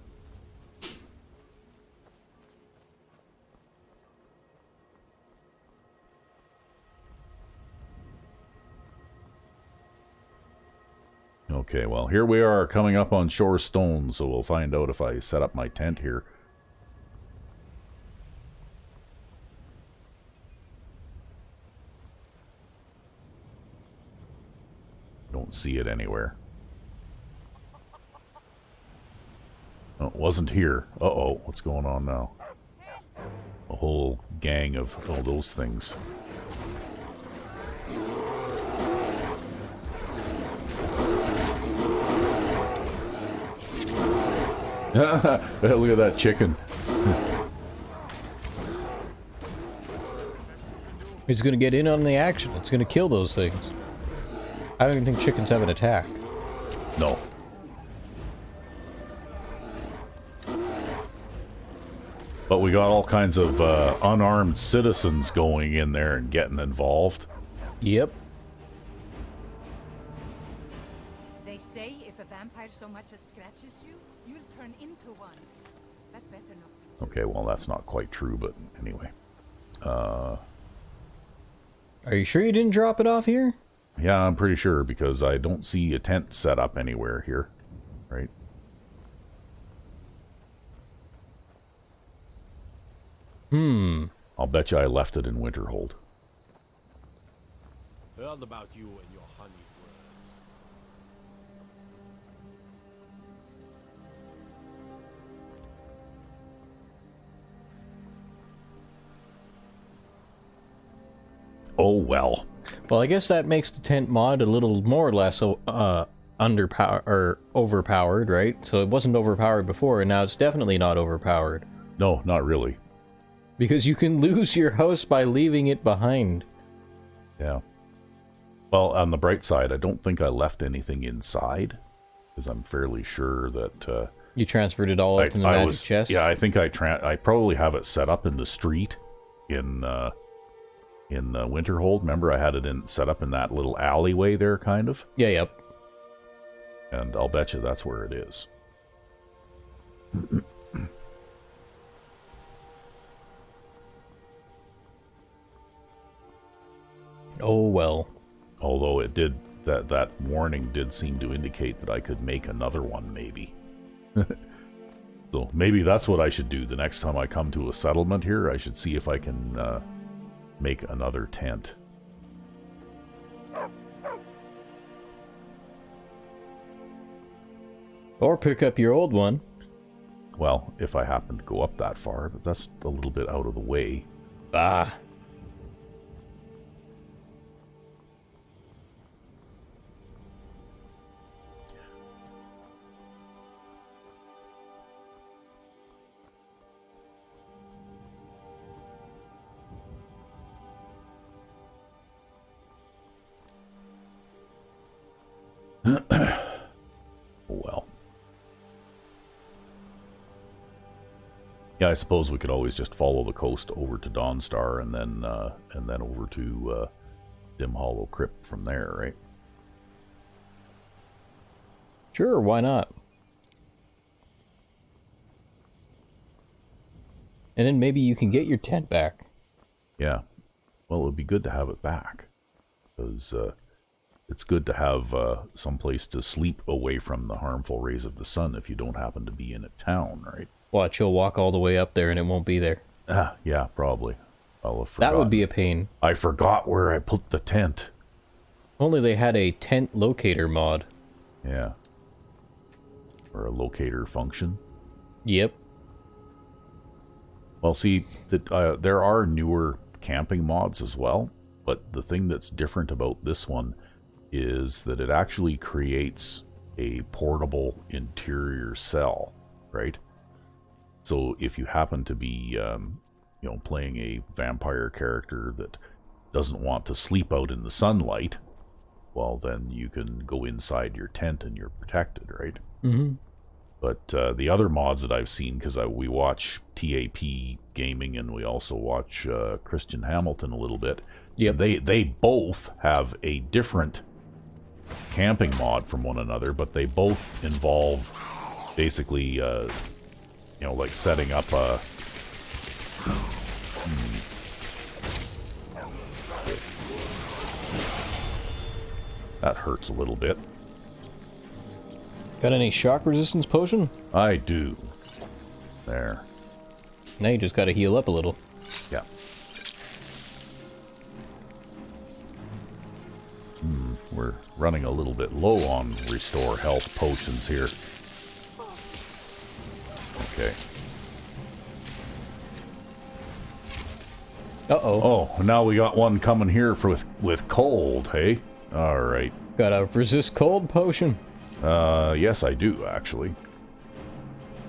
Okay, well, here we are coming up on Shore Stone, so we'll find out if I set up my tent here. Don't see it anywhere. Oh, it wasn't here. Uh-oh, what's going on now? A whole gang of all those things. Look at that chicken. He's gonna get in on the action. It's gonna kill those things. I don't even think chickens have an attack. No. But we got all kinds of unarmed citizens going in there and getting involved. Yep. They say if a vampire so much as scratches you, you'll turn into one. That better not. Okay, well, that's not quite true, but anyway. Are you sure you didn't drop it off here? Yeah, I'm pretty sure, because I don't see a tent set up anywhere here. Right? I'll bet you I left it in Winterhold. Heard about you and your honeyed words. Oh, well. Well, I guess that makes the tent mod a little more or less underpowered or overpowered, right? So it wasn't overpowered before, and now it's definitely not overpowered. No, not really. Because you can lose your house by leaving it behind. Yeah. Well, on the bright side, I don't think I left anything inside, because I'm fairly sure that... you transferred it all out to the magic chest? Yeah, I think I probably have it set up in the street in Winterhold. Remember, I had it set up in that little alleyway there, kind of? Yeah, yep. And I'll bet you that's where it is. Oh, well. Although it did, that warning did seem to indicate that I could make another one, maybe. So maybe that's what I should do. The next time I come to a settlement here, I should see if I can make another tent. Or pick up your old one. Well, if I happen to go up that far, but that's a little bit out of the way. Ah. Well. Yeah, I suppose we could always just follow the coast over to Dawnstar and then over to Dim Hollow Crypt from there, right? Sure, why not? And then maybe you can get your tent back. Yeah. Well, it would be good to have it back. Because it's good to have some place to sleep away from the harmful rays of the sun if you don't happen to be in a town, right? Watch, you'll walk all the way up there and it won't be there. Ah, yeah, probably. I'll have forgotten. That would be a pain. I forgot where I put the tent. Only they had a tent locator mod. Yeah. Or a locator function. Yep. Well, see, there are newer camping mods as well, but the thing that's different about this one is that it actually creates a portable interior cell, right? So if you happen to be, playing a vampire character that doesn't want to sleep out in the sunlight, well, then you can go inside your tent and you're protected, right? Mm-hmm. But the other mods that I've seen, because we watch TAP Gaming and we also watch Christian Hamilton a little bit, yep. They both have a different camping mod from one another, but they both involve basically, like setting up a... That hurts a little bit. Got any shock resistance potion? I do. There. Now you just gotta heal up a little. Yeah. We're running a little bit low on restore health potions here. Okay. Uh-oh. Oh, now we got one coming here with cold, hey? Alright. Got a resist cold potion. Yes I do, actually.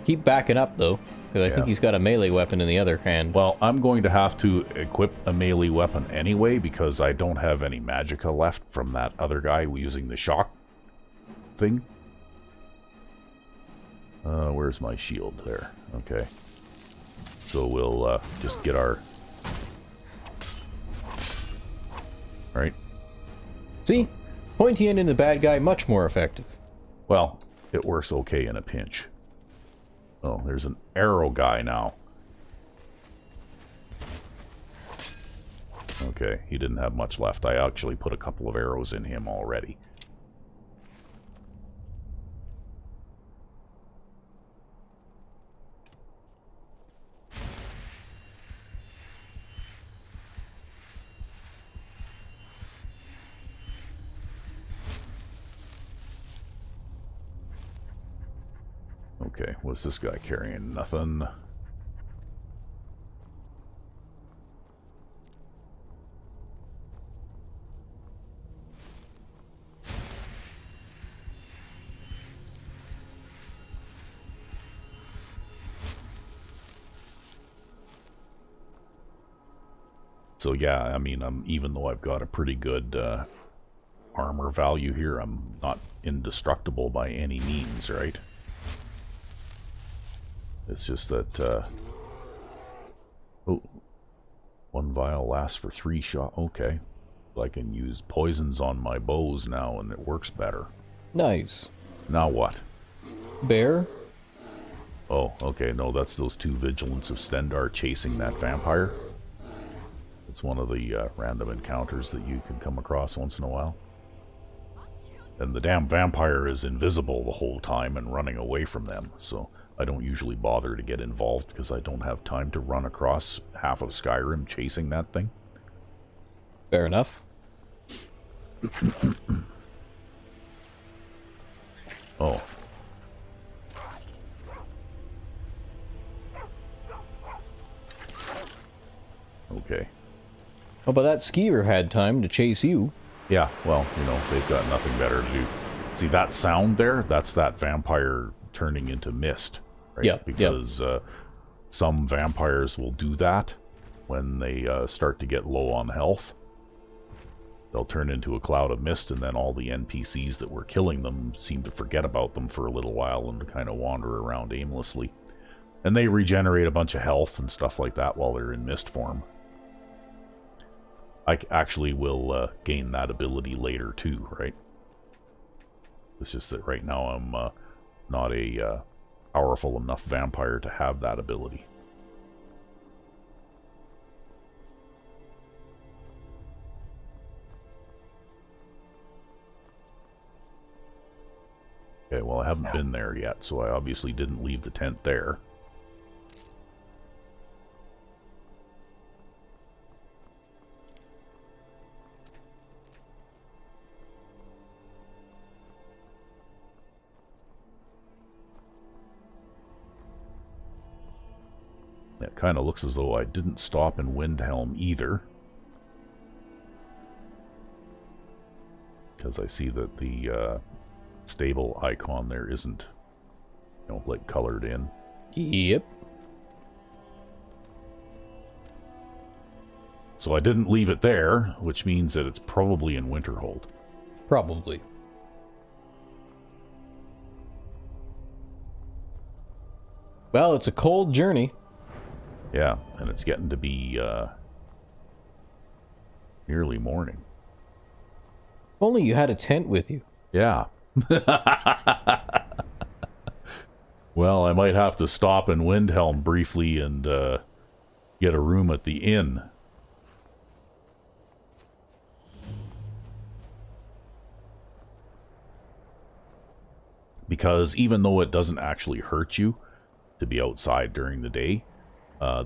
Keep backing up, though, because I think he's got a melee weapon in the other hand. Well, I'm going to have to equip a melee weapon anyway, because I don't have any magicka left from that other guy using the shock thing. Where's my shield? There. Okay. So we'll just get our... Right? See? Pointy end in the bad guy, much more effective. Well, it works okay in a pinch. Oh, there's an arrow guy now. Okay, he didn't have much left. I actually put a couple of arrows in him already. Okay, what's this guy carrying? Nothing. So yeah, I mean, even though I've got a pretty good armor value here, I'm not indestructible by any means, right? It's just that, oh, 1 vial lasts for 3 shots. Okay. I can use poisons on my bows now, and it works better. Nice. Now what? Bear? Oh, okay, no, that's those 2 Vigilants of Stendar chasing that vampire. It's one of the random encounters that you can come across once in a while. And the damn vampire is invisible the whole time and running away from them, so I don't usually bother to get involved because I don't have time to run across half of Skyrim chasing that thing. Fair enough. Oh. Okay. Oh, but that skier had time to chase you. Yeah, well, you know, they've got nothing better to do. See that sound there? That's that vampire turning into mist, right? Yeah, because some vampires will do that when they start to get low on health. They'll turn into a cloud of mist, and then all the NPCs that were killing them seem to forget about them for a little while and kind of wander around aimlessly. And they regenerate a bunch of health and stuff like that while they're in mist form. I actually will gain that ability later too, right? It's just that right now I'm not a powerful enough vampire to have that ability. Okay, well, I haven't been there yet, so I obviously didn't leave the tent there. It kind of looks as though I didn't stop in Windhelm either. Because I see that the stable icon there isn't, you know, like colored in. Yep. So I didn't leave it there, which means that it's probably in Winterhold. Probably. Well, it's a cold journey. Yeah, and it's getting to be nearly morning. If only you had a tent with you. Yeah. Well, I might have to stop in Windhelm briefly and get a room at the inn. Because even though it doesn't actually hurt you to be outside during the day,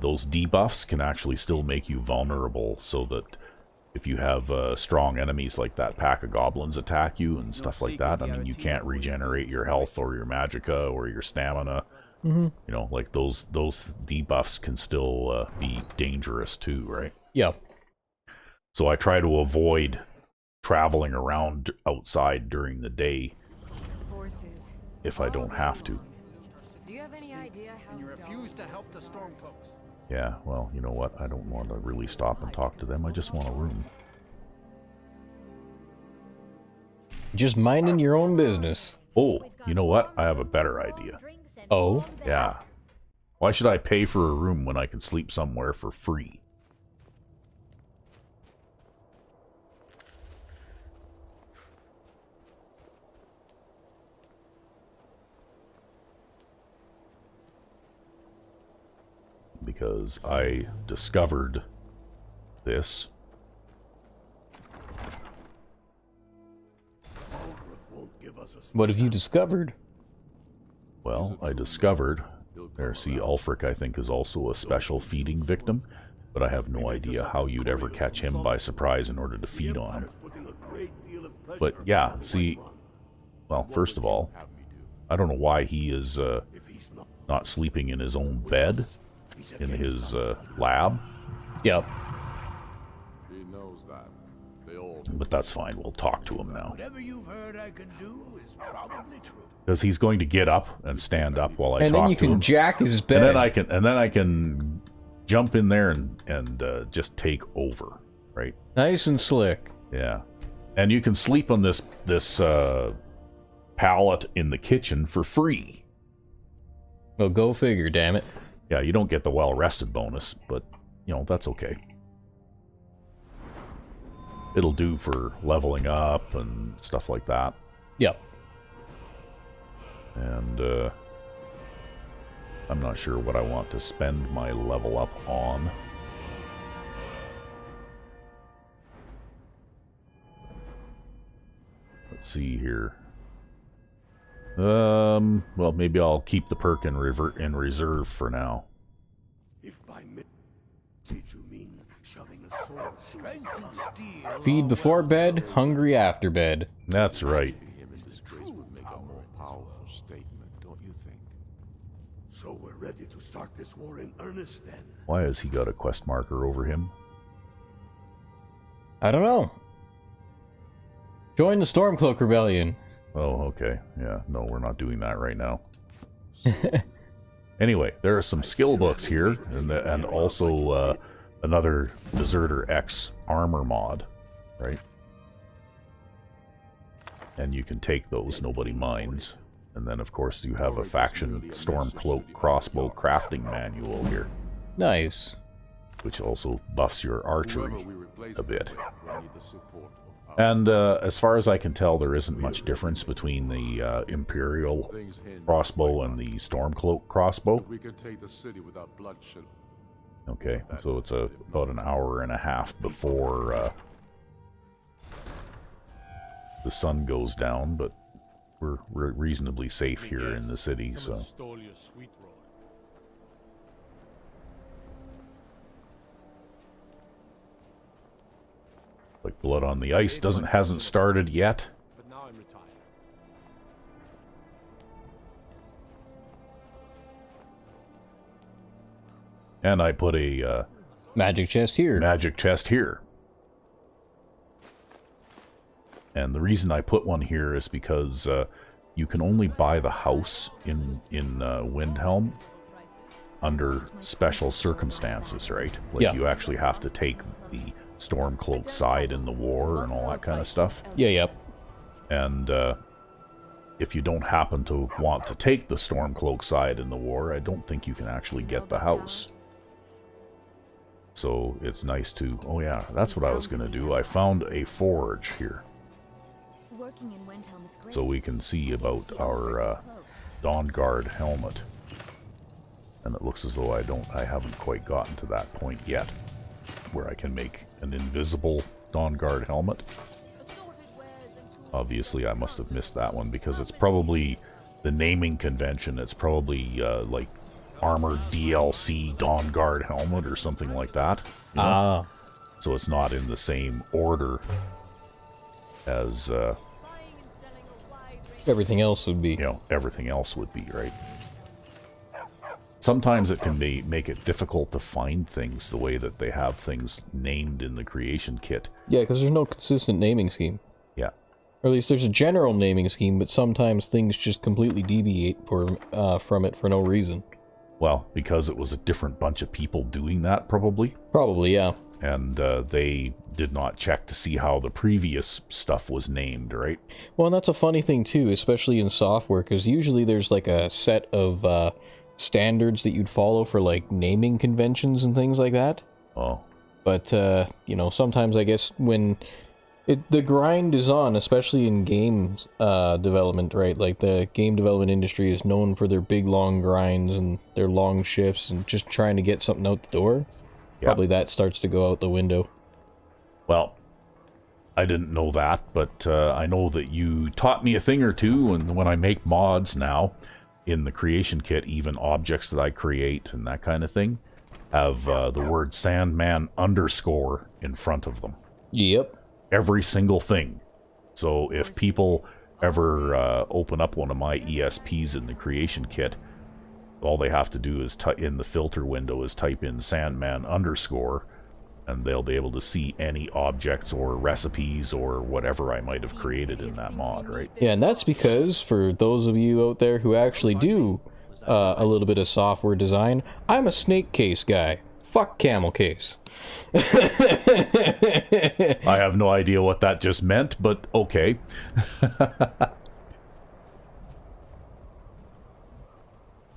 those debuffs can actually still make you vulnerable, so that if you have strong enemies like that pack of goblins attack you and stuff like that, I mean, you can't regenerate your health or your magicka or your stamina. You know, like those debuffs can still be dangerous too, right? Yeah. So I try to avoid traveling around outside during the day if I don't have to. Do you have any idea how You refuse to help the Stormcloaks. Yeah, well, you know what? I don't want to really stop and talk to them. I just want a room. Just minding your own business. Oh, you know what? I have a better idea. Oh? Yeah. Why should I pay for a room when I can sleep somewhere for free? Because I discovered this. What have you discovered? Well, I discovered, there, see, Ulfric, I think, is also a special feeding victim, but I have no idea how you'd ever catch him by surprise in order to feed on him. But yeah, see, well, first of all, I don't know why he is not sleeping in his own bed, in his lab. Yep. He knows that. They all But that's fine, we'll talk to him now. Whatever you've heard I can do is probably true. Because he's going to get up and stand up while I And talk then you to can him. jack his bed. And then I can jump in there and just take over, right? Nice and slick. Yeah. And you can sleep on this pallet in the kitchen for free. Well, go figure, damn it. Yeah, you don't get the well-rested bonus, but, you know, that's okay. It'll do for leveling up and stuff like that. Yep. And, I'm not sure what I want to spend my level up on. Let's see here. Well, maybe I'll keep the perk in reserve for now. If by did you mean shoving a sword strength and steel? Feed before bed, hungry after bed. That's right. Would make a more powerful statement, don't you think? So we're ready to start this war in earnest then. Why has he got a quest marker over him? I don't know. Join the Stormcloak Rebellion. Oh, okay. Yeah, no, we're not doing that right now. Anyway, there are some skill books here, and also another Deserter X armor mod, right? And you can take those, nobody minds. And then, of course, you have a faction Stormcloak crossbow crafting manual here, Nice. which also buffs your archery a bit. And as far as I can tell, there isn't much difference between the Imperial crossbow and the Stormcloak crossbow. We can take the city without bloodshed. Okay, so it's about an hour and a half before the sun goes down, but we're reasonably safe here in the city, so... Like Blood on the Ice hasn't started yet. But now I'm retired. And I put a Magic chest here. magic chest here. And the reason I put one here is because you can only buy the house in Windhelm under special circumstances, right? Like Yeah. you actually have to take the Stormcloak side in the war and all that kind of stuff. Yeah, yep. And if you don't happen to want to take the Stormcloak side in the war, I don't think you can actually get the house. So it's nice to... Oh yeah, that's what I was going to do. I found a forge here. So we can see about our Dawnguard helmet. And it looks as though I haven't quite gotten to that point yet, where I can make an invisible Dawnguard helmet. Obviously, I must have missed that one, because it's probably the naming convention. It's probably like Armored DLC Dawnguard helmet or something like that. You know? Ah. So it's not in the same order as... Everything else would be. You know, everything else would be, right? Sometimes it can make it difficult to find things the way that they have things named in the creation kit. Yeah, because there's no consistent naming scheme. Yeah. Or at least there's a general naming scheme, but sometimes things just completely deviate from it for no reason. Well, because it was a different bunch of people doing that, probably. Probably, yeah. And they did not check to see how the previous stuff was named, right? Well, and that's a funny thing, too, especially in software, because usually there's like a set of standards that you'd follow for like naming conventions and things like that. Oh. But, you know, sometimes I guess when the grind is on, especially in games development, right? Like the game development industry is known for their big long grinds and their long shifts and just trying to get something out the door. Yeah. Probably that starts to go out the window. Well, I didn't know that, but I know that you taught me a thing or two, and when I make mods now, in the creation kit, even objects that I create and that kind of thing, have the word Sandman _ in front of them. Yep. Every single thing. So if people ever open up one of my ESPs in the creation kit, all they have to do is in the filter window is type in Sandman _ and they'll be able to see any objects or recipes or whatever I might have created in that mod, right? Yeah, and that's because, for those of you out there who actually do a little bit of software design, I'm a snake case guy. Fuck camel case. I have no idea what that just meant, but okay.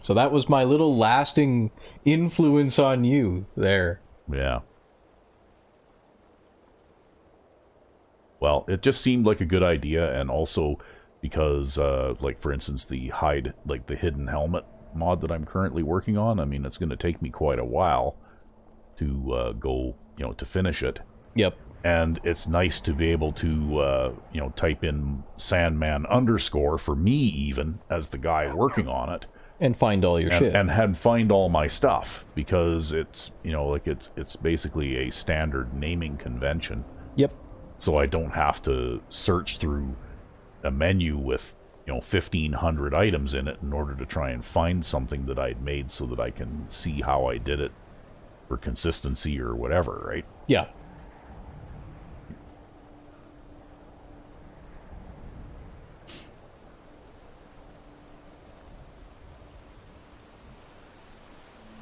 So that was my little lasting influence on you there. Yeah. Well, it just seemed like a good idea, and also because, like, for instance, the hidden helmet mod that I'm currently working on, I mean, it's going to take me quite a while to go, to finish it. Yep. And it's nice to be able to, type in Sandman _ for me even, as the guy working on it. And find all your shit. And find all my stuff, because it's, it's basically a standard naming convention. Yep. So I don't have to search through a menu with, 1,500 items in it in order to try and find something that I'd made so that I can see how I did it for consistency or whatever, right? Yeah.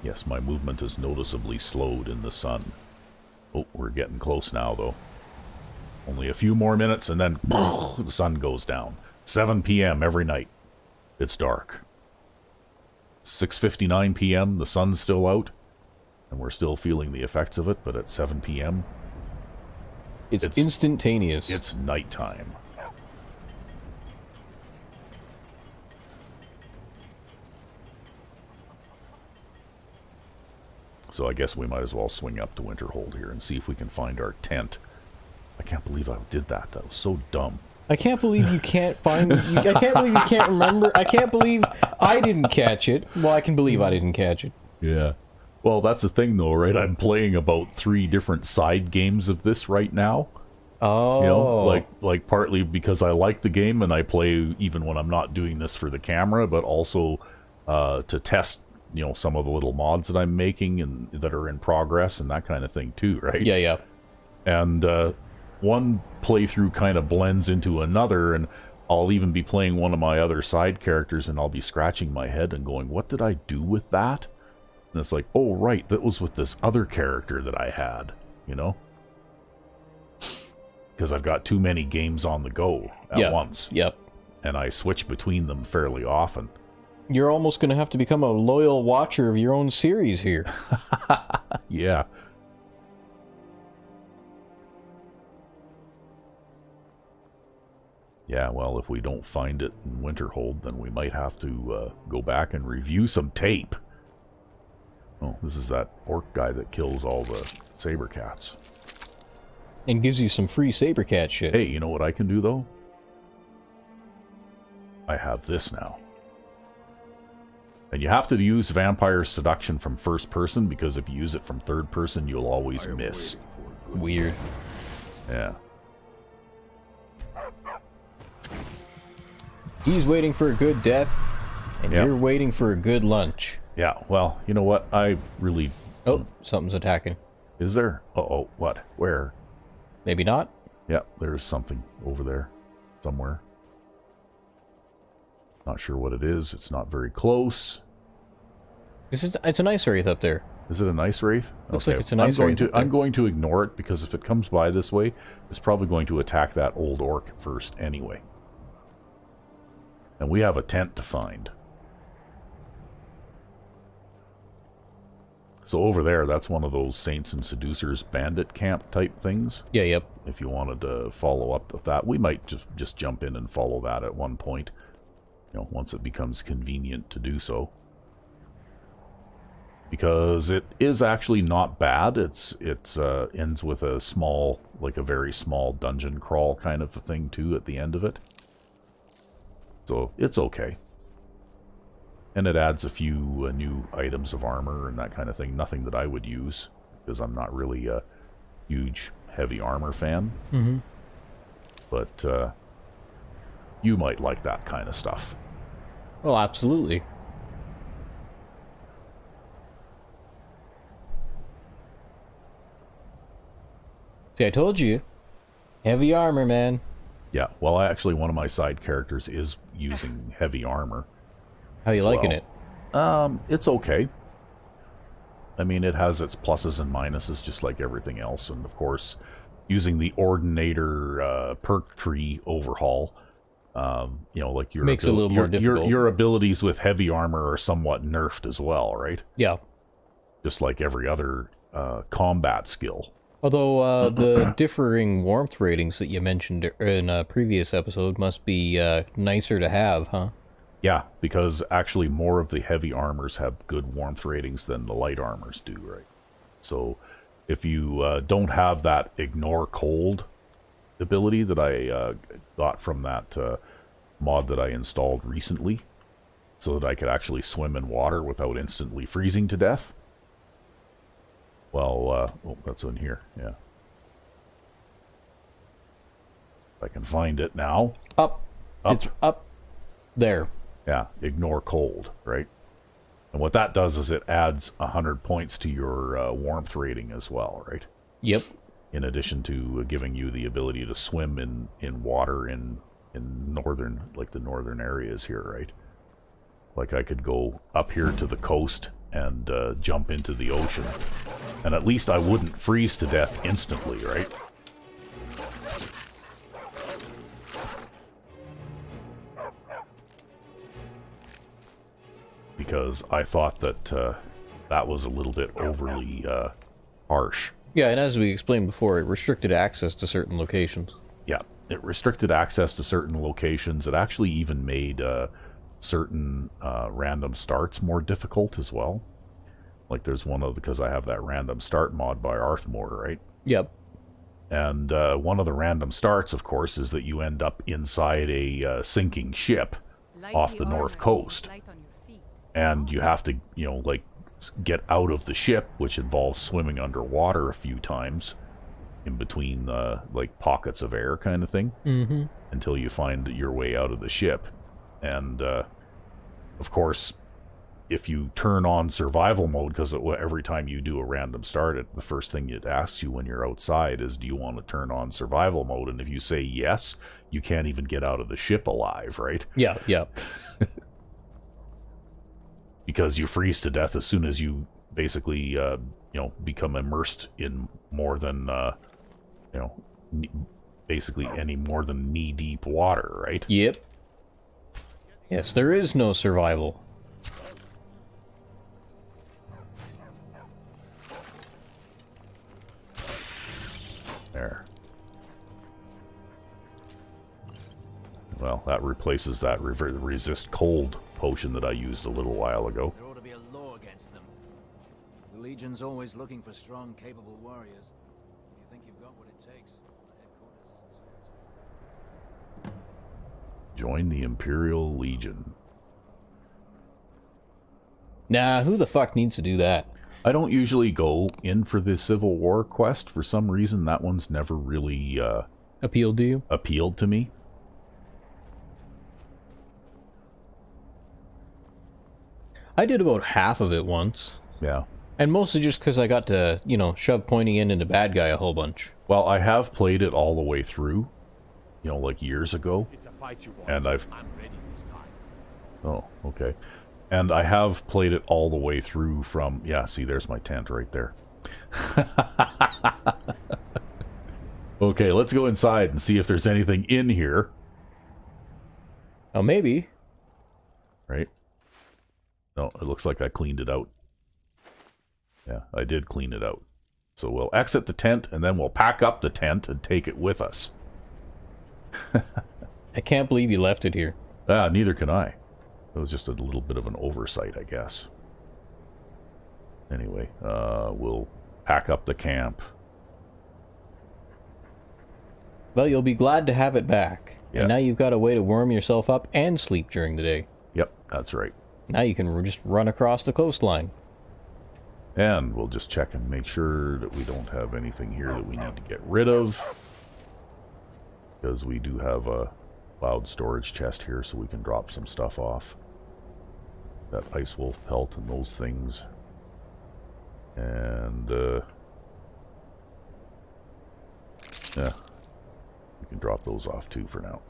Yes, my movement is noticeably slowed in the sun. Oh, we're getting close now, though. Only a few more minutes, and then the sun goes down. 7 p.m. every night. It's dark. 6:59 p.m., the sun's still out, and we're still feeling the effects of it, but at 7 p.m., it's instantaneous. It's nighttime. So I guess we might as well swing up to Winterhold here and see if we can find our tent. I can't believe I did that. That was so dumb. I can't believe you can't find... I can't believe you can't remember. I can't believe I didn't catch it. Well, I can believe I didn't catch it. Yeah. Well, that's the thing, though, right? I'm playing about 3 different side games of this right now. Oh. Like partly because I like the game and I play even when I'm not doing this for the camera, but also to test, some of the little mods that I'm making and that are in progress and that kind of thing, too, right? Yeah, yeah. And one playthrough kind of blends into another, and I'll even be playing one of my other side characters, and I'll be scratching my head and going, what did I do with that? And it's like, oh, right, that was with this other character that I had, Because I've got too many games on the go at once. Yep. And I switch between them fairly often. You're almost going to have to become a loyal watcher of your own series here. Yeah. Yeah, well, if we don't find it in Winterhold, then we might have to go back and review some tape. Oh, this is that orc guy that kills all the saber cats. And gives you some free saber cat shit. Hey, you know what I can do, though? I have this now. And you have to use Vampire Seduction from first person, because if you use it from third person, you'll always miss. Weird. Yeah. He's waiting for a good death, and you're waiting for a good lunch. Yeah, well, you know what? I really... Oh, something's attacking. Is there? Uh-oh, what? Where? Maybe not? Yeah, there's something over there. Somewhere. Not sure what it is. It's not very close. It's an ice wraith up there. Is it an ice wraith? Looks like it's an ice wraith. I'm going to ignore it, because if it comes by this way, it's probably going to attack that old orc first anyway. And we have a tent to find. So over there, that's one of those Saints and Seducers bandit camp type things. Yeah, yep. If you wanted to follow up with that, we might just jump in and follow that at one point. Once it becomes convenient to do so. Because it is actually not bad. It ends with a small, like a very small dungeon crawl kind of a thing too at the end of it. So it's okay. And it adds a few new items of armor and that kind of thing. Nothing that I would use, because I'm not really a huge heavy armor fan. Mm-hmm. But you might like that kind of stuff. Well, absolutely. See, I told you. Heavy armor, man. Yeah, well, actually, one of my side characters is using heavy armor. How you liking it? It's okay. I mean, it has its pluses and minuses just like everything else. And of course, using the Ordinator perk tree overhaul, you know, like your makes it a little more difficult. Your abilities with heavy armor are somewhat nerfed as well, right? Yeah. Just like every other combat skill. Although the differing warmth ratings that you mentioned in a previous episode must be nicer to have, huh? Yeah, because actually more of the heavy armors have good warmth ratings than the light armors do, right? So if you don't have that ignore cold ability that I got from that mod that I installed recently, so that I could actually swim in water without instantly freezing to death. Well, oh, that's in here, yeah. If I can find it now. Up. It's up there. Yeah, ignore cold, right? And what that does is it adds 100 points to your warmth rating as well, right? Yep. In addition to giving you the ability to swim in water in northern, like the northern areas here, right? Like I could go up here to the coast and jump into the ocean, and at least I wouldn't freeze to death instantly, right? Because I thought that that was a little bit overly harsh. Yeah, and as we explained before, it restricted access to certain locations. Yeah, it restricted access to certain locations. It actually even made certain random starts more difficult as well. Like there's one of, because I have that random start mod by Arthmore, right? Yep. And one of the random starts, of course, is that you end up inside a sinking ship off the north coast. And you have to, you know, like, get out of the ship, which involves swimming underwater a few times in between, like, pockets of air kind of thing, until you find your way out of the ship. And, of course, if you turn on survival mode, because every time you do a random start, the first thing it asks you when you're outside is, do you want to turn on survival mode? And if you say yes, you can't even get out of the ship alive, right? Yeah, yeah. Because you freeze to death as soon as you basically, you know, become immersed in more than, you know, basically any more than knee-deep water, right? Yep. Yes, there is no survival. There. Well, that replaces that resist cold potion that I used a little while ago. There ought to be a law against them. The Legion's always looking for strong, capable warriors. You think you've got what it takes? The headquarters isn't Join the Imperial Legion. Nah, who the fuck needs to do that? I don't usually go in for the Civil War quest. For some reason, that one's never really appealed to you? Appealed to me. I did about half of it once. Yeah. And mostly just because I got to, you know, shove pointy end into bad guy a whole bunch. Well, I have played it all the way through, you know, like years ago. And I've... Oh, okay. And I have played it all the way through from... Yeah, see, there's my tent right there. Okay, let's go inside and see if there's anything in here. Oh, maybe. Right? No, it looks like I cleaned it out. Yeah, I did clean it out. So we'll exit the tent, and then we'll pack up the tent and take it with us. I can't believe you left it here. Ah, neither can I. It was just a little bit of an oversight, I guess. Anyway, we'll pack up the camp. Well, you'll be glad to have it back. Yeah. And now you've got a way to warm yourself up and sleep during the day. Yep, that's right. Now you can just run across the coastline. And we'll just check and make sure that we don't have anything here that we need to get rid of. Because we do have a cloud storage chest here, so we can drop some stuff off. That ice wolf pelt and those things. And, yeah. We can drop those off too for now.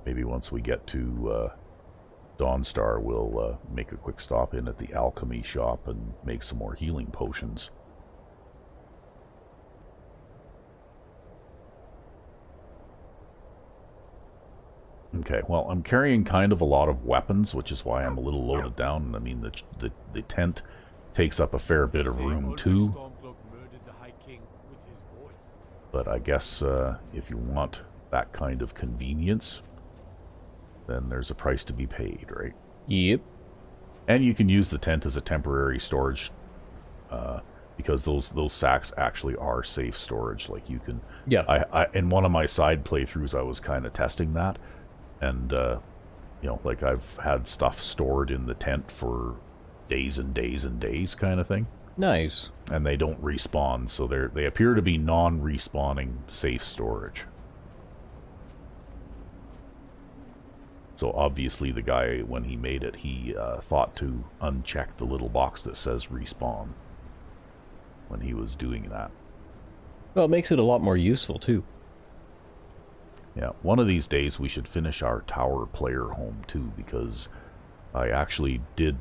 Maybe once we get to, Dawnstar will make a quick stop in at the alchemy shop and make some more healing potions. Okay, well, I'm carrying kind of a lot of weapons, which is why I'm a little loaded down. I mean, the tent takes up a fair bit of room, too. But I guess if you want that kind of convenience, then there's a price to be paid, right? Yep. And you can use the tent as a temporary storage, because those sacks actually are safe storage. Like, you can... Yeah. I in one of my side playthroughs, I was kind of testing that. And, you know, like, I've had stuff stored in the tent for days and days and days kind of thing. Nice. And they don't respawn, so they appear to be non-respawning safe storage. So obviously the guy, when he made it, he thought to uncheck the little box that says respawn when he was doing that. Well, it makes it a lot more useful, too. Yeah, one of these days we should finish our tower player home, too, because I actually did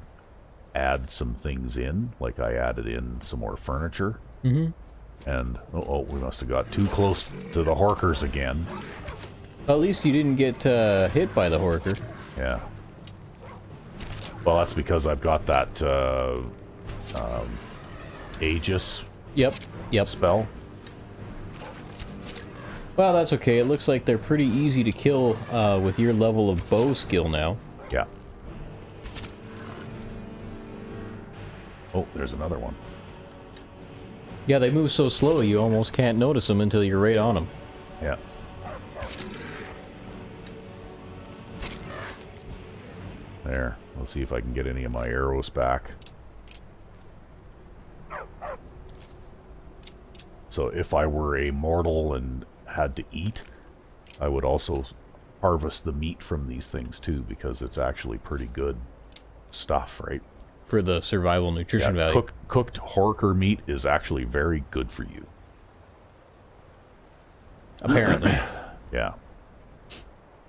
add some things in. Like, I added in some more furniture. Mm-hmm. And, we must have got too close to the horkers again. Well, at least you didn't get hit by the horker. Yeah. Well, that's because I've got that Aegis spell. Well, that's okay. It looks like they're pretty easy to kill with your level of bow skill now. Yeah. Oh, there's another one. Yeah, they move so slow you almost can't notice them until you're right on them. Yeah. There. Let's see if I can get any of my arrows back. So if I were a mortal and had to eat, I would also harvest the meat from these things too, because it's actually pretty good stuff, right? For the survival nutrition value. Cooked horker meat is actually very good for you. Apparently. Yeah.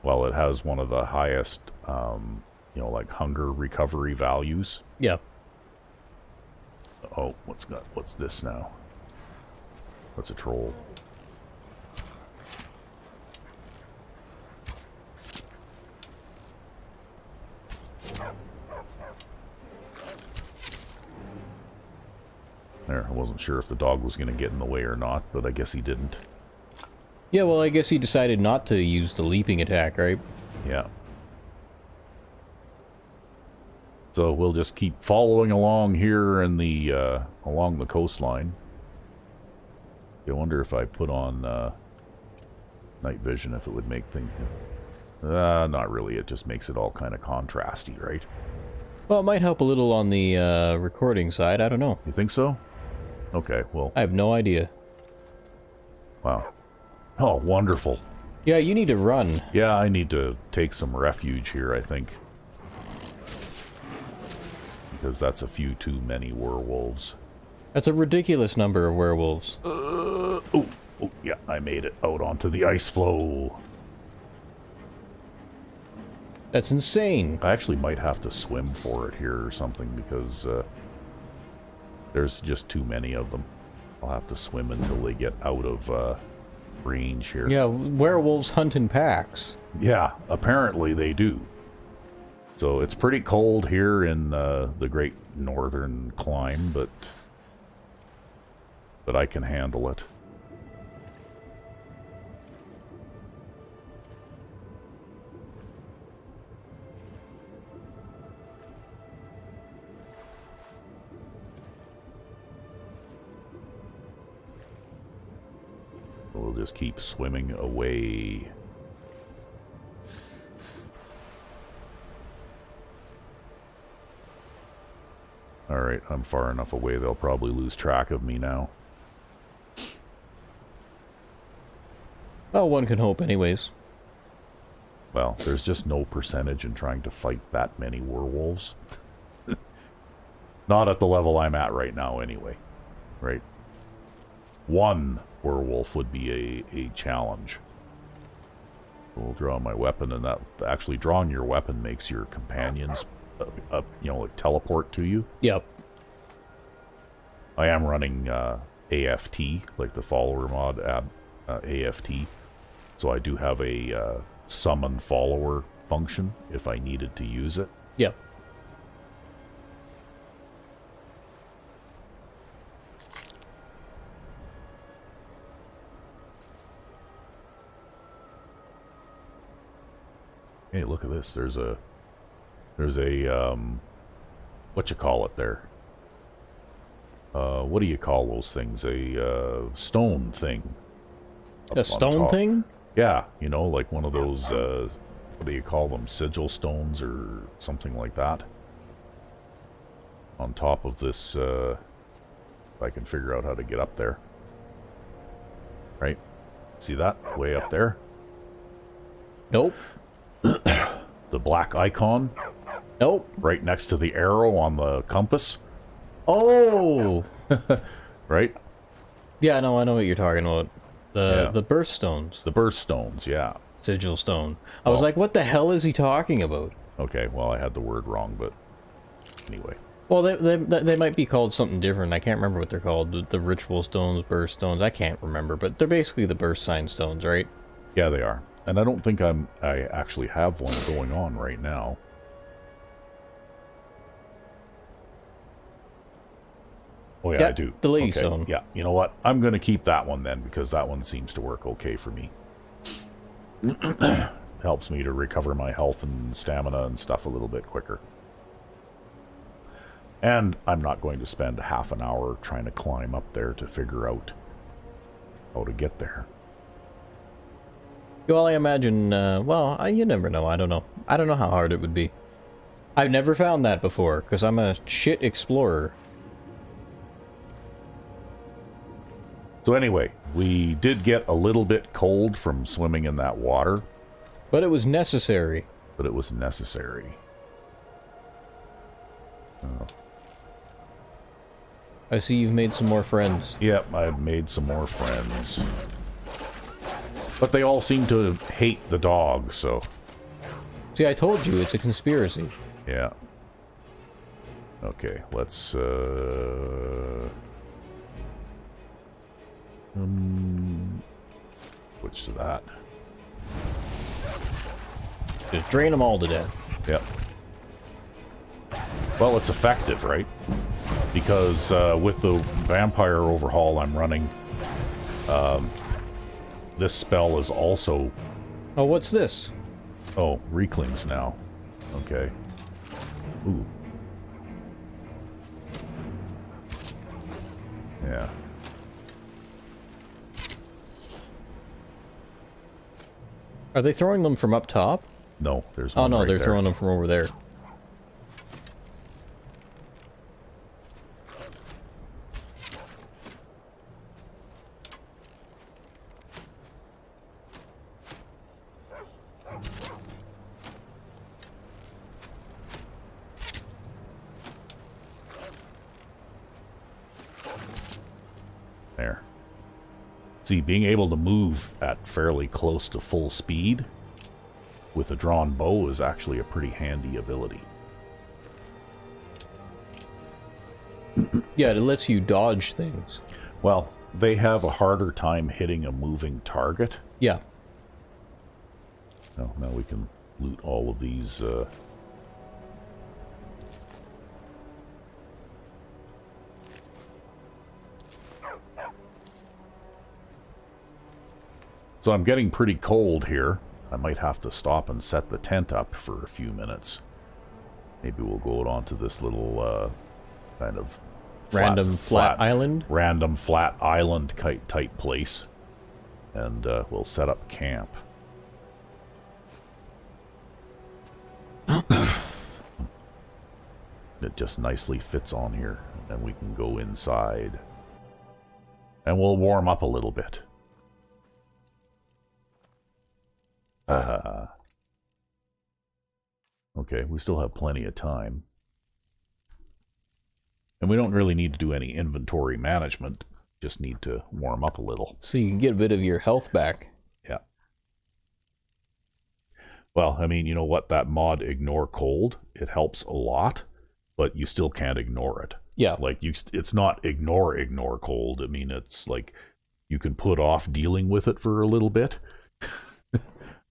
Well, it has one of the highest, you know, like hunger recovery values. Yeah. Oh, what's this now? That's a troll. There, I wasn't sure if the dog was going to get in the way or not, but I guess he didn't. Yeah, well, I guess he decided not to use the leaping attack, right? Yeah. So we'll just keep following along here in the along the coastline. I wonder if I put on night vision if it would make things... not really. It just makes it all kind of contrasty, right? Well, it might help a little on the recording side. I don't know. You think so? Okay, well... I have no idea. Wow. Oh, wonderful. Yeah, you need to run. Yeah, I need to take some refuge here, I think. Because that's a few too many werewolves. That's a ridiculous number of werewolves. Oh, yeah, I made it out onto the ice floe. That's insane. I actually might have to swim for it here or something, because there's just too many of them. I'll have to swim until they get out of range here. Yeah, werewolves hunt in packs. Yeah, apparently they do. So it's pretty cold here in the Great Northern Climb, but I can handle it. We'll just keep swimming away. Alright, I'm far enough away they'll probably lose track of me now. Well, one can hope anyways. Well, there's just no percentage in trying to fight that many werewolves. Not at the level I'm at right now anyway. Right? One werewolf would be a challenge. We'll draw my weapon, and that actually drawing your weapon makes your companions, like teleport to you. Yep. I am running AFT, like the follower mod AFT, so I do have a summon follower function if I needed to use it. Yep. Hey, look at this. There's a what you call it there? What do you call those things? A stone thing. A stone thing? Yeah, like one of those, what do you call them? Sigil stones or something like that. On top of this, if I can figure out how to get up there. Right? See that? Way up there? Nope. The black icon? Nope. Right next to the arrow on the compass? Oh! Right? Yeah, no, I know what you're talking about. The birthstones. The birthstones, yeah. Sigil stone. I was like, what the hell is he talking about? Okay, well, I had the word wrong, but anyway. Well, they might be called something different. I can't remember what they're called. The ritual stones, birth stones. I can't remember, but they're basically the birth sign stones, right? Yeah, they are. And I don't think I actually have one going on right now. Oh yeah, I do. The lady stone. Yeah, you know what? I'm going to keep that one then, because that one seems to work okay for me. Helps me to recover my health and stamina and stuff a little bit quicker. And I'm not going to spend half an hour trying to climb up there to figure out how to get there. Well, I imagine, you never know. I don't know. I don't know how hard it would be. I've never found that before, because I'm a shit explorer. So anyway, we did get a little bit cold from swimming in that water. But it was necessary. But it was necessary. Oh. I see you've made some more friends. Yep, I've made some more friends. But they all seem to hate the dog, so... See, I told you, it's a conspiracy. Yeah. Okay, let's, switch to that. Just drain them all to death. Yep. Well, it's effective, right? Because with the vampire overhaul I'm running, this spell is also... Oh, what's this? Oh, Reclings now. Okay. Ooh. Yeah. Are they throwing them from up top? No, there's one. Oh no, right they're there. throwing them from over there. There. See, being able to move at fairly close to full speed with a drawn bow is actually a pretty handy ability. Yeah, it lets you dodge things. Well, they have a harder time hitting a moving target. Yeah. Oh, now we can loot all of these, So I'm getting pretty cold here. I might have to stop and set the tent up for a few minutes. Maybe we'll go out onto this little, kind of... Random flat island? Random flat island type place. And we'll set up camp. It just nicely fits on here. And then we can go inside. And we'll warm up a little bit. Okay, we still have plenty of time. And we don't really need to do any inventory management. Just need to warm up a little. So you can get a bit of your health back. Yeah. Well, I mean, you know what? That mod Ignore Cold, it helps a lot, but you still can't ignore it. Yeah. Like, it's not ignore cold. I mean, it's like you can put off dealing with it for a little bit.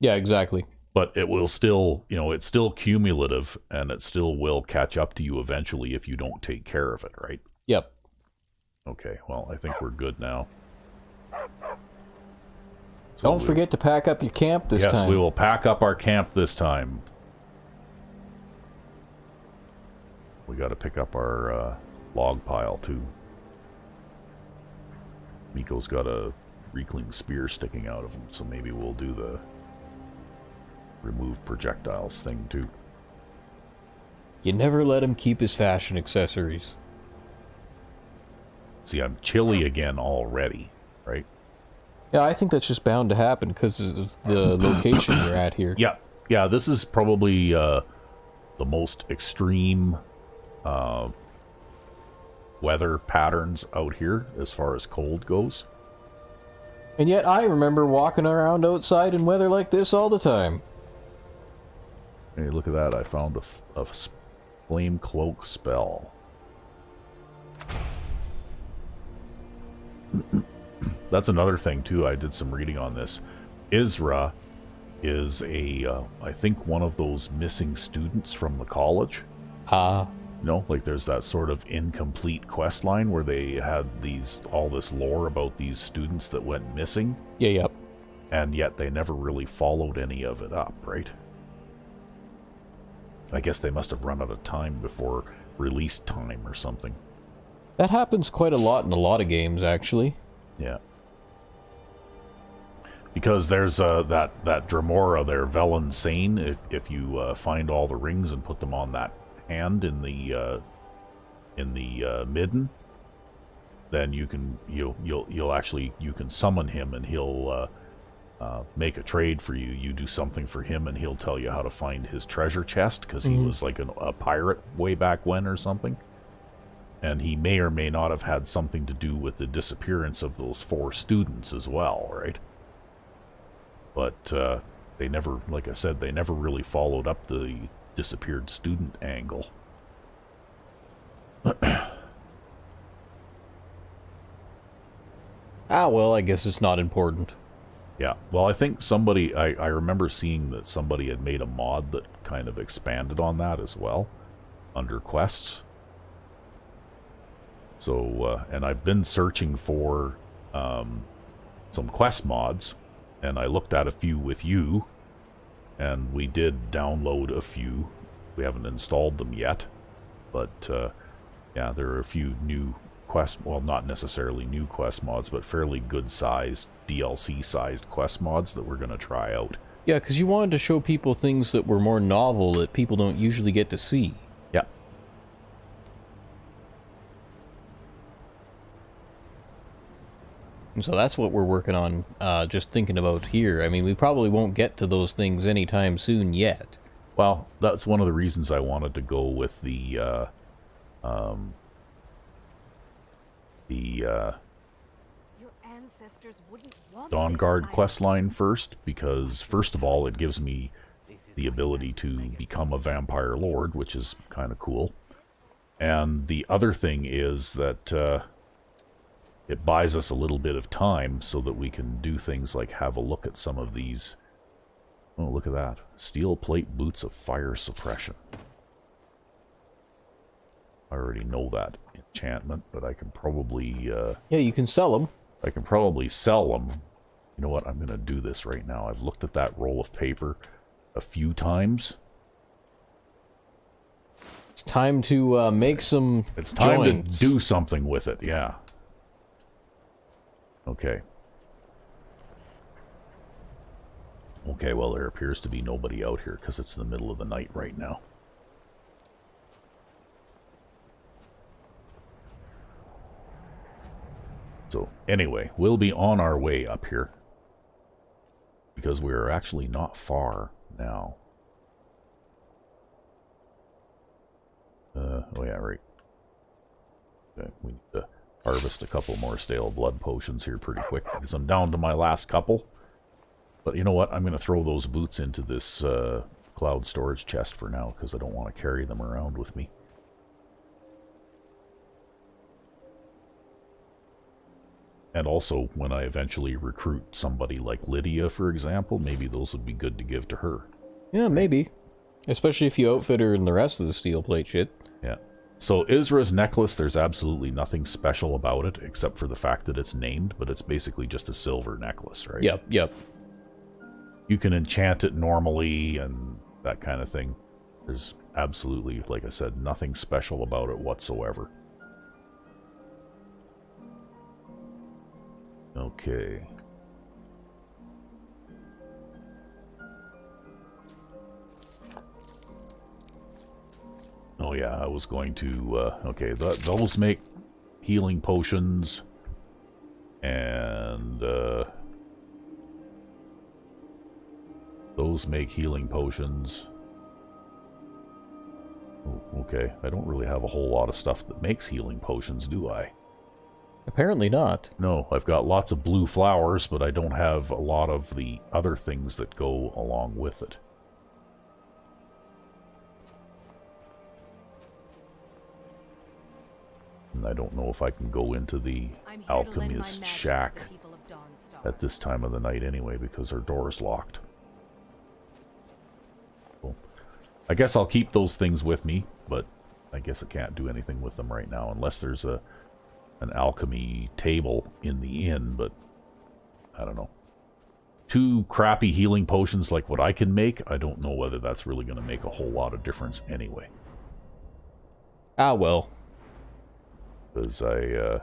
Yeah, exactly. But it will still, you know, it's still cumulative, and it still will catch up to you eventually if you don't take care of it, right? Yep. Okay, well, I think we're good now. Don't forget to pack up your camp this time. Yes, we will pack up our camp this time. We got to pick up our log pile, too. Miko's got a Reekling spear sticking out of him, so maybe we'll do the remove projectiles thing, too. You never let him keep his fashion accessories. See, I'm chilly again already, right? Yeah, I think that's just bound to happen because of the location you're at here. Yeah, this is probably the most extreme weather patterns out here as far as cold goes. And yet I remember walking around outside in weather like this all the time. Hey, look at that. I found a flame cloak spell. That's another thing, too. I did some reading on this. Isra is I think one of those missing students from the college. You know, like there's that sort of incomplete quest line where they had all this lore about these students that went missing. Yeah, yep. And yet they never really followed any of it up, right? I guess they must have run out of time before release time or something. That happens quite a lot in a lot of games, actually. Yeah. Because there's that Dremora there, Velen Sane. If you find all the rings and put them on that hand in the midden, then you can summon him and he'll make a trade for you. You do something for him and he'll tell you how to find his treasure chest because he was like a pirate way back when or something. And he may or may not have had something to do with the disappearance of those 4 students as well, right? But they never, like I said, they never really followed up the disappeared student angle. Well, I guess it's not important. Yeah, well, I think somebody, I remember seeing that somebody had made a mod that kind of expanded on that as well, under quests. So, and I've been searching for some quest mods, and I looked at a few with you, and we did download a few. We haven't installed them yet, but yeah, there are a few new quest, well, not necessarily new quest mods, but fairly good-sized, DLC-sized quest mods that we're going to try out. Yeah, because you wanted to show people things that were more novel that people don't usually get to see. Yeah. And so that's what we're working on, just thinking about here. I mean, we probably won't get to those things anytime soon yet. Well, that's one of the reasons I wanted to go with the Dawnguard questline first, because first of all, it gives me the ability to become a vampire lord, which is kind of cool. And the other thing is that it buys us a little bit of time so that we can do things like have a look at some of these. Oh, look at that. Steel plate boots of fire suppression. I already know that enchantment, but I can probably... yeah, you can sell them. I can probably sell them. You know what? I'm going to do this right now. I've looked at that roll of paper a few times. It's time to make some It's time joints. to do something with it, yeah. Okay. Okay, well, there appears to be nobody out here because it's the middle of the night right now. So, anyway, we'll be on our way up here. Because we are actually not far now. Oh yeah, right. Okay, we need to harvest a couple more stale blood potions here pretty quick because I'm down to my last couple. But you know what? I'm going to throw those boots into this cloud storage chest for now, because I don't want to carry them around with me. And also, when I eventually recruit somebody like Lydia, for example, maybe those would be good to give to her. Yeah, maybe. Especially if you outfit her in the rest of the steel plate shit. Yeah. So Isra's necklace, there's absolutely nothing special about it, except for the fact that it's named, but it's basically just a silver necklace, right? Yep. You can enchant it normally and that kind of thing. There's absolutely, like I said, nothing special about it whatsoever. Okay. Oh yeah, I was going to, okay, those make healing potions, and, those make healing potions. Oh, okay, I don't really have a whole lot of stuff that makes healing potions, do I? Apparently not. No, I've got lots of blue flowers, but I don't have a lot of the other things that go along with it. And I don't know if I can go into the alchemist's shack at this time of the night anyway, because our door is locked. Well, I guess I'll keep those things with me, but I guess I can't do anything with them right now, unless there's an alchemy table in the inn, but I don't know. 2 crappy healing potions like what I can make, I don't know whether that's really going to make a whole lot of difference anyway. Ah, well. Because I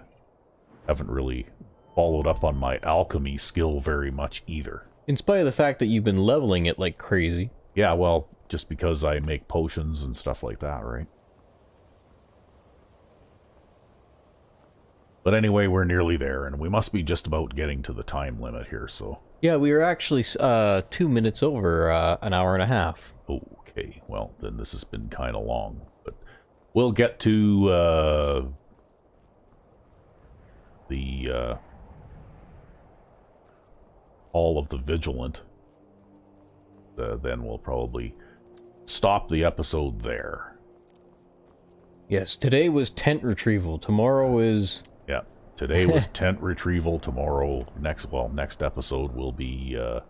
haven't really followed up on my alchemy skill very much either. In spite of the fact that you've been leveling it like crazy. Yeah, well, just because I make potions and stuff like that, right? But anyway, we're nearly there, and we must be just about getting to the time limit here, so... Yeah, we were actually 2 minutes over an hour and a half. Okay, well, then this has been kind of long. But we'll get to the Hall of the Vigilant. Then we'll probably stop the episode there. Yes, today was tent retrieval. Tomorrow is... Yeah, today was tent retrieval. Tomorrow, next episode will be, oh,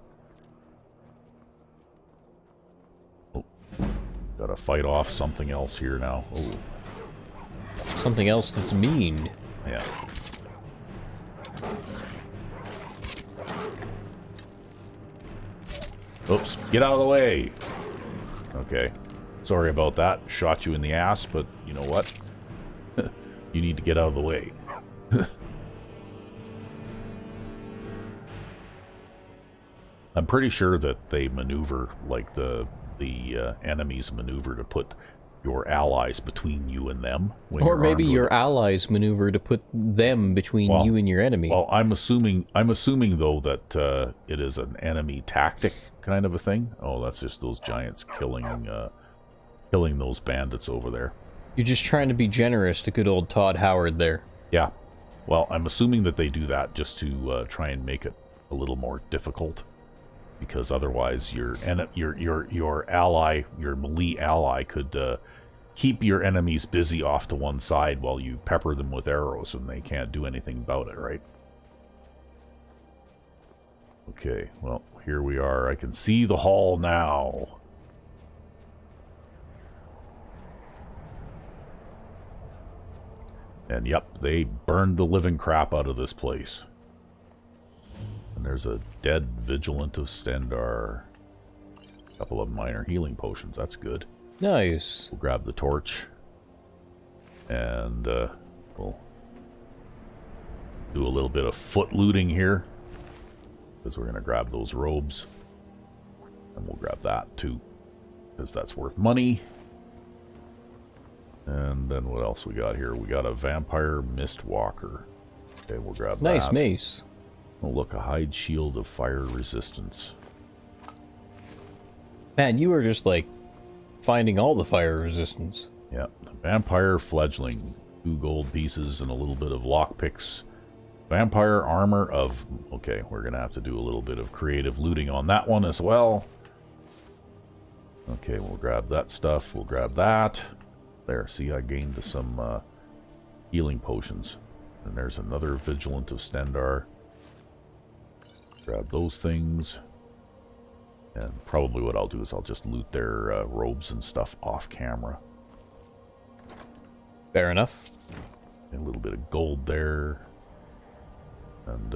gotta fight off something else here now. Oh. Something else that's mean. Yeah. Oops, get out of the way! Okay. Sorry about that. Shot you in the ass, but you know what? You need to get out of the way. I'm pretty sure that they maneuver like the enemies maneuver to put your allies between you and them. Or maybe your allies maneuver to put them between you and your enemy. Well, I'm assuming though that it is an enemy tactic kind of a thing. Oh, that's just those giants killing those bandits over there. You're just trying to be generous to good old Todd Howard there. Yeah. Well, I'm assuming that they do that just to try and make it a little more difficult, because otherwise your ally, your melee ally, could keep your enemies busy off to one side while you pepper them with arrows, and they can't do anything about it, right? Okay, well, here we are. I can see the hall now. And yep, they burned the living crap out of this place. And there's a dead Vigilant of Stendar. A couple of minor healing potions, that's good. Nice. We'll grab the torch. And we'll do a little bit of foot looting here, because we're going to grab those robes. And we'll grab that too, because that's worth money. And then what else we got here? We got a Vampire Mistwalker. Okay, we'll grab that. Nice mace. Oh, look, a hide shield of fire resistance. Man, you are just like finding all the fire resistance. Yeah, a Vampire Fledgling. 2 gold pieces and a little bit of lockpicks Vampire armor of... Okay, we're going to have to do a little bit of creative looting on that one as well. Okay, we'll grab that stuff. We'll grab that. There, see, I gained some healing potions. And there's another Vigilant of Stendar. Grab those things. And probably what I'll do is I'll just loot their robes and stuff off camera. Fair enough. And a little bit of gold there. And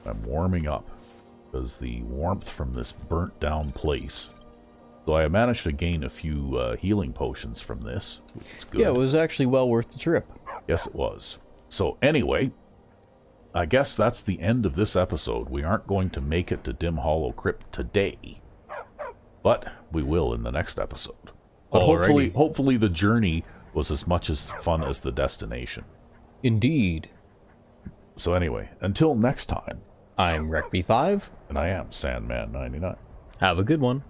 I'm warming up because the warmth from this burnt down place. So I managed to gain a few healing potions from this, which is good. Yeah, it was actually well worth the trip. Yes, it was. So anyway, I guess that's the end of this episode. We aren't going to make it to Dim Hollow Crypt today, but we will in the next episode. But hopefully the journey was as much as fun as the destination. Indeed. So anyway, until next time. I'm Rec B5. And I am Sandman99. Have a good one.